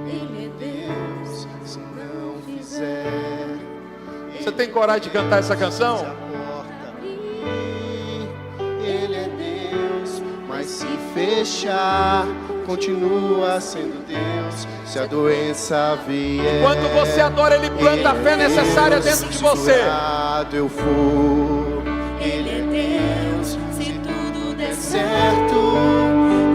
Ele é Deus, se não fizer. Você tem coragem de cantar essa canção? Ele é Deus, mas se fechar, continua sendo Deus. Se a doença vier, Quando você adora, Ele planta a fé necessária dentro de você. se eu for, Ele é Deus, se tudo der certo.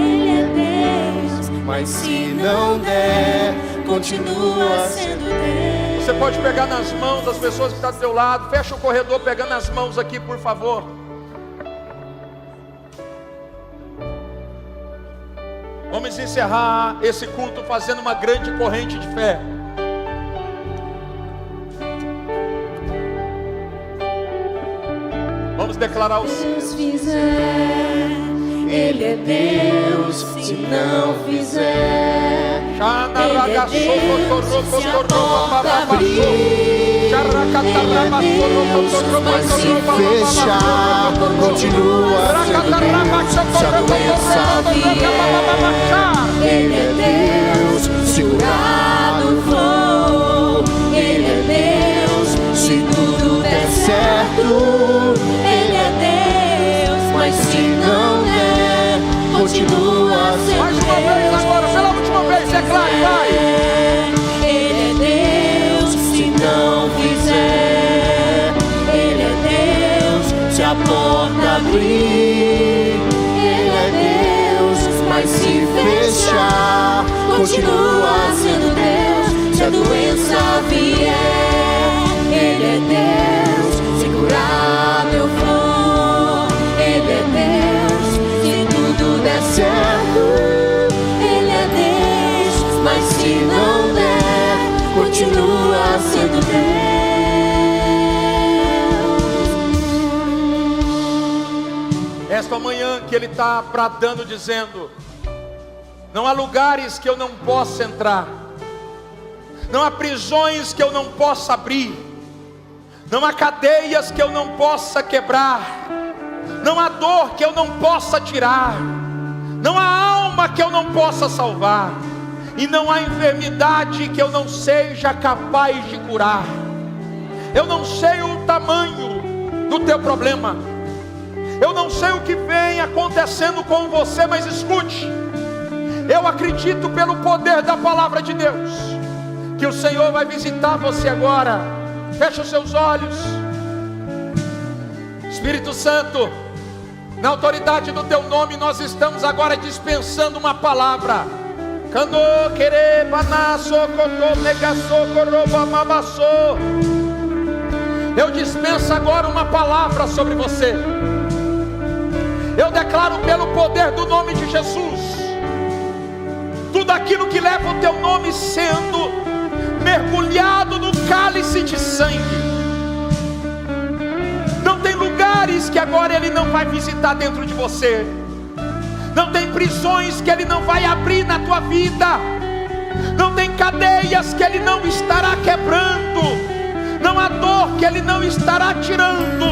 Ele é Deus, Mas se não der, continua sendo Deus. Você pode pegar nas mãos das pessoas que estão do seu lado. Fecha o corredor pegando as mãos aqui, por favor. Vamos encerrar esse culto fazendo uma grande corrente de fé. Vamos declarar o Deus fizer, Ele é Deus, se não fizer, Ele é Deus, se a porta abrir, Ele é Deus, mas se Fechar, continua sendo Deus. Se a doença vier, Ele é Deus, segurado for, Ele é Deus, se tudo der certo, Ele é Deus, mas se não der, continua sendo mais uma vez agora, pela última vez, declare, vai. Ele é Deus, se não fizer, Ele é Deus, se a porta abrir, Ele é Deus, mas se fechar, continua sendo Deus. Se a doença vier, Ele é Deus, se curado eu for, Ele é Deus, se tudo der certo, Ele é Deus, mas se não der, continua sendo Deus. Esta manhã que Ele está bradando, dizendo: não há lugares que eu não possa entrar, não há prisões que eu não possa abrir, não há cadeias que eu não possa quebrar, não há dor que eu não possa tirar, não há alma que eu não possa salvar, e não há enfermidade que eu não seja capaz de curar. Eu não sei o tamanho do teu problema, eu não sei o que vem acontecendo com você, mas escute, eu acredito pelo poder da palavra de Deus, que o Senhor vai visitar você agora. Feche os seus olhos. Espírito Santo, na autoridade do teu nome, nós estamos agora dispensando uma palavra. Eu dispenso agora uma palavra sobre você. Eu declaro pelo poder do nome de Jesus, tudo aquilo que leva o teu nome sendo mergulhado no cálice de sangue. Não tem lugares que agora Ele não vai visitar dentro de você. Não tem prisões que Ele não vai abrir na tua vida. Não tem cadeias que Ele não estará quebrando. Não há dor que Ele não estará tirando.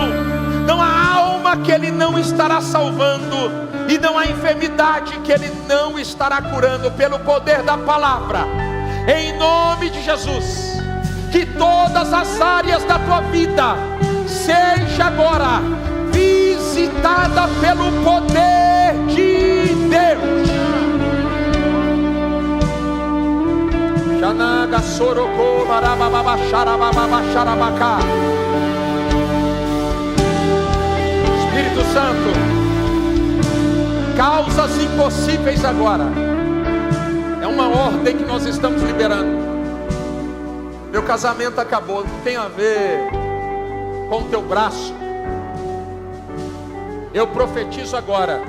Não há alma que Ele não estará salvando. E não há enfermidade que Ele não estará curando, pelo poder da palavra. Em nome de Jesus, que todas as áreas da tua vida seja agora visitada pelo poder de Deus. Xanaga soroko marababa xarababa xarabacá. Espírito Santo, causas impossíveis agora. É uma ordem que nós estamos liberando. Meu casamento acabou, não tem a ver com o teu braço. Eu profetizo agora: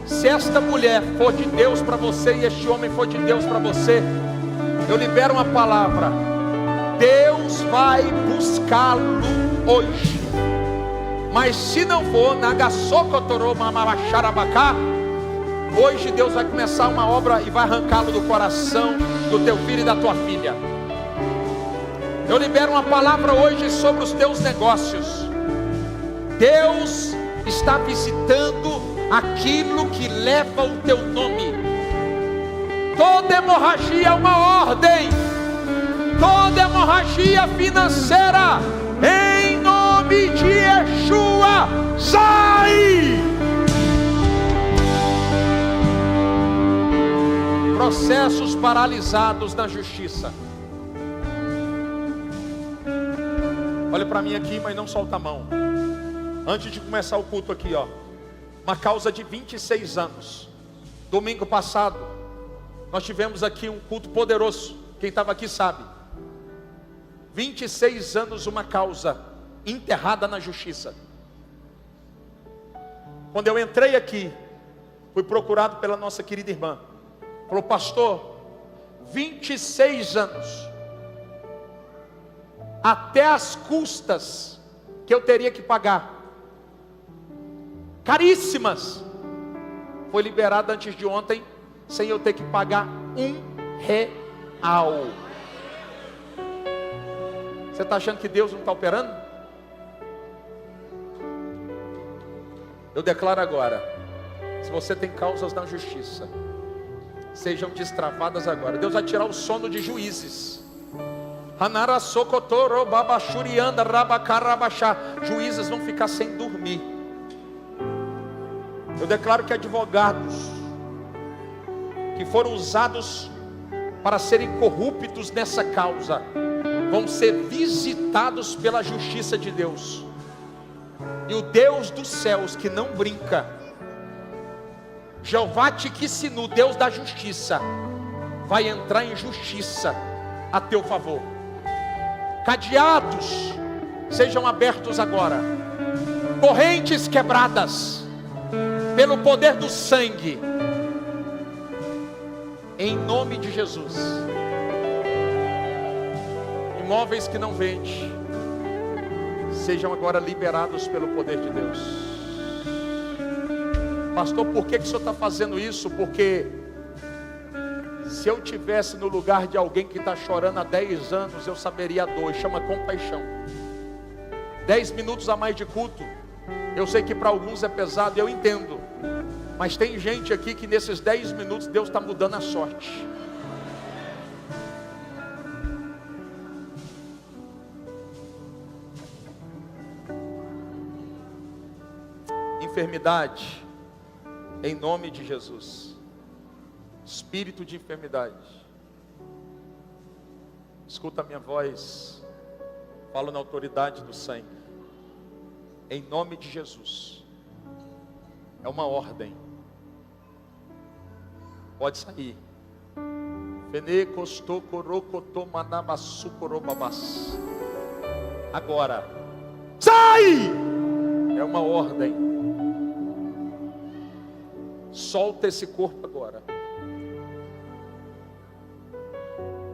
se esta mulher for de Deus para você e este homem for de Deus para você, eu libero uma palavra: Deus vai buscá-lo hoje. Mas se não for, hoje Deus vai começar uma obra e vai arrancá-lo do coração do teu filho e da tua filha. Eu libero uma palavra hoje sobre os teus negócios. Deus está visitando aquilo que leva o teu nome. Toda hemorragia é uma ordem. Toda hemorragia financeira, em nome de Yeshua, sai! Processos paralisados na justiça. Olha para mim aqui, mas não solta a mão. Antes de começar o culto aqui, ó. Uma causa de 26 anos. Domingo passado, nós tivemos aqui um culto poderoso. Quem estava aqui sabe. 26 anos uma causa enterrada na justiça. Quando eu entrei aqui, fui procurado pela nossa querida irmã. Falou: pastor, 26 anos, até as custas que eu teria que pagar, caríssimas, foi liberada antes de ontem, sem eu ter que pagar R$1. Você está achando que Deus não está operando? Eu declaro agora, se você tem causas na justiça, sejam destravadas agora. Deus vai tirar o sono de juízes. Juízes vão ficar sem dormir. Eu declaro que advogados que foram usados para serem corruptos nessa causa vão ser visitados pela justiça de Deus. E o Deus dos céus, que não brinca, Jeová Tiquissinu, Deus da justiça, vai entrar em justiça a teu favor. Cadeados sejam abertos agora, correntes quebradas pelo poder do sangue, em nome de Jesus. Imóveis que não vende, sejam agora liberados pelo poder de Deus. Pastor, por que o senhor está fazendo isso? Porque se eu tivesse no lugar de alguém que está chorando há 10 anos, eu saberia a dor. Chama compaixão. 10 minutos a mais de culto, eu sei que para alguns é pesado, eu entendo. Mas tem gente aqui que nesses 10 minutos Deus está mudando a sorte. Enfermidade, em nome de Jesus. Espírito de enfermidade, escuta a minha voz, falo na autoridade do sangue, em nome de Jesus. É uma ordem, pode sair. Agora, sai! É uma ordem. Solta esse corpo agora.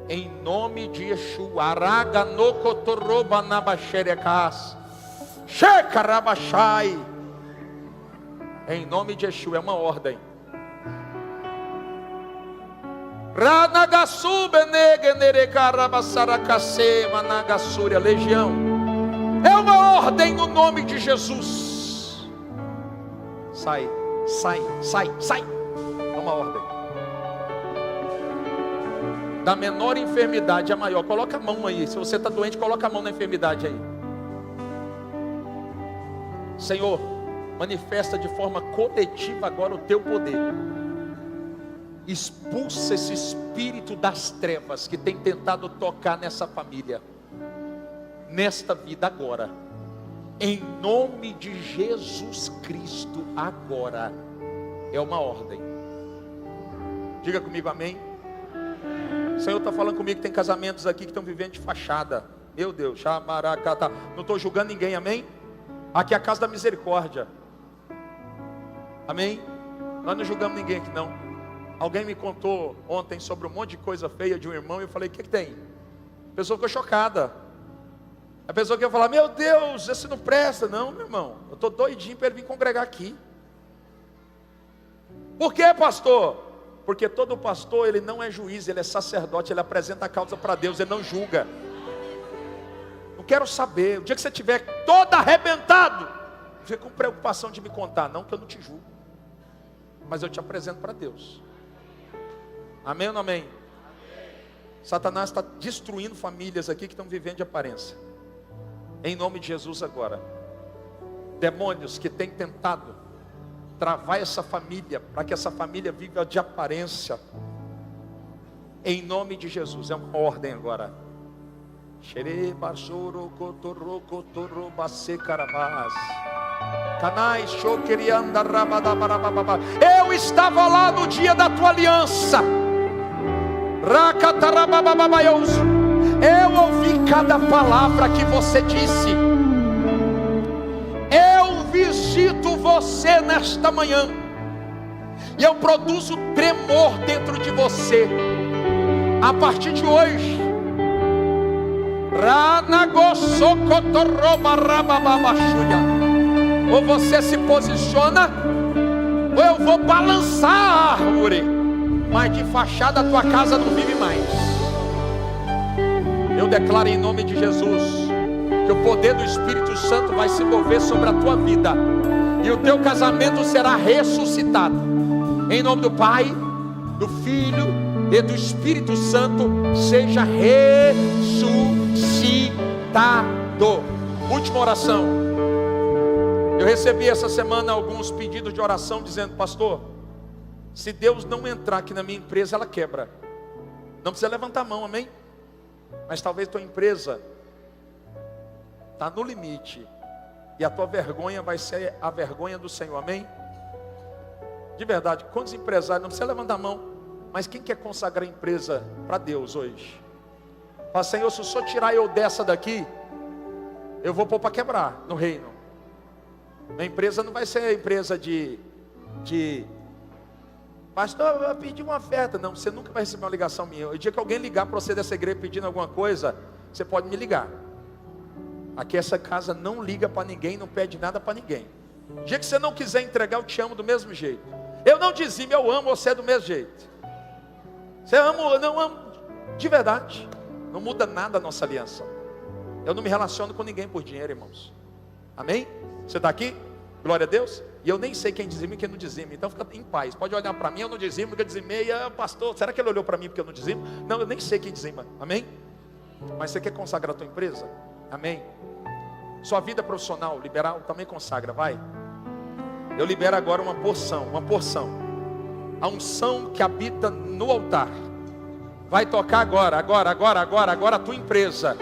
Em nome de Yeshua. Araga no kotoroba na baxerecas. Shekarabashai. Em nome de Yeshua, é uma ordem. Ranagasu benegenerekarabassarakase managasúria. Legião. É uma ordem no nome de Jesus. Sai. Sai, sai, sai. É uma ordem. Da menor enfermidade à maior. Coloca a mão aí. Se você está doente, coloca a mão na enfermidade aí. Senhor, manifesta de forma coletiva agora o teu poder. Expulsa esse espírito das trevas que tem tentado tocar nessa família, nesta vida agora. Em nome de Jesus Cristo, agora. É uma ordem. Diga comigo amém. O Senhor está falando comigo que tem casamentos aqui que estão vivendo de fachada. Meu Deus, não estou julgando ninguém, amém? Aqui é a casa da misericórdia. Amém? Nós não julgamos ninguém aqui não. Alguém me contou ontem sobre um monte de coisa feia de um irmão e eu falei: o que tem? A pessoa ficou chocada. A pessoa que ia falar: meu Deus, esse não presta. Não, meu irmão, eu estou doidinho para ele vir congregar aqui. Por que, pastor? Porque todo pastor, ele não é juiz, ele é sacerdote, ele apresenta a causa para Deus, ele não julga. Não quero saber, o dia que você estiver todo arrebentado, fica com preocupação de me contar, não, que eu não te julgo. Mas eu te apresento para Deus. Amém ou não amém? Satanás está destruindo famílias aqui que estão vivendo de aparência. Em nome de Jesus agora. Demônios que têm tentado travar essa família, para que essa família viva de aparência. Em nome de Jesus, é uma ordem agora. Eu estava lá no dia da tua aliança. Eu ouvi cada palavra que você disse. Eu visito você nesta manhã, e eu produzo tremor dentro de você. A partir de hoje, ou você se posiciona, ou eu vou balançar a árvore, mas de fachada a tua casa não vive mais. Eu declaro em nome de Jesus que o poder do Espírito Santo vai se mover sobre a tua vida, e o teu casamento será ressuscitado. Em nome do Pai, do Filho e do Espírito Santo, seja ressuscitado. Última oração. Eu recebi essa semana alguns pedidos de oração dizendo: pastor, se Deus não entrar aqui na minha empresa, ela quebra. Não precisa levantar a mão, amém? Mas talvez tua empresa está no limite, e a tua vergonha vai ser a vergonha do Senhor, amém? De verdade, quantos empresários, não precisa levantar a mão, mas quem quer consagrar a empresa para Deus hoje? Fala: Senhor, se o Senhor tirar eu dessa daqui, eu vou pôr para quebrar no reino. Minha empresa não vai ser empresa de pastor, eu pedi uma oferta. Não, você nunca vai receber uma ligação minha. O dia que alguém ligar para você dessa igreja pedindo alguma coisa, você pode me ligar. Aqui essa casa não liga para ninguém, não pede nada para ninguém. O dia que você não quiser entregar, eu te amo do mesmo jeito. Eu não dizimo, eu amo você do mesmo jeito. Você ama, eu não amo, de verdade. Não muda nada a nossa aliança. Eu não me relaciono com ninguém por dinheiro, irmãos. Amém? Você está aqui? Glória a Deus. E eu nem sei quem dizima e quem não dizima. Então fica em paz. Pode olhar para mim, eu não dizimo, porque eu dizimei. Pastor, será que ele olhou para mim porque eu não dizimo? Não, eu nem sei quem dizima. Amém? Mas você quer consagrar a tua empresa? Amém? Sua vida profissional, liberal, também consagra, vai. Eu libero agora uma porção. A unção que habita no altar vai tocar agora a tua empresa.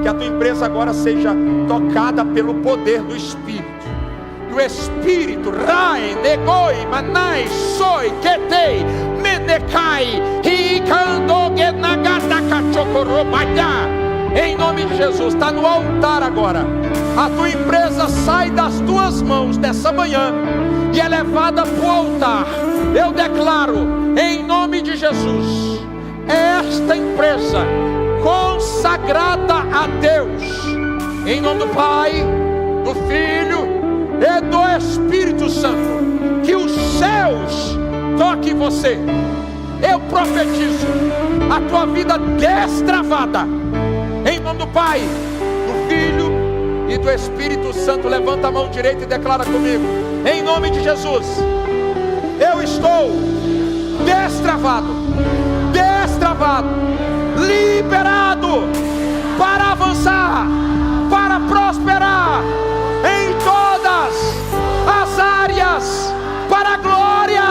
Que a tua empresa agora seja tocada pelo poder do Espírito. E o Espírito, Rai, Negoi, Manai, Soi, Ketei, Menecai, em nome de Jesus, está no altar agora. A tua empresa sai das tuas mãos nessa manhã e é levada para o altar. Eu declaro, em nome de Jesus, esta empresa consagrada a Deus, em nome do Pai, do Filho e do Espírito Santo. Que os céus toquem você. Eu profetizo a tua vida destravada, em nome do Pai, do Filho e do Espírito Santo. Levanta a mão direita e declara comigo: em nome de Jesus, eu estou destravado, liberado para avançar, para prosperar em todas as áreas, para a glória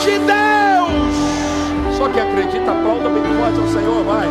de Deus. Só quem acredita, aplauda bem forte ao Senhor, vai.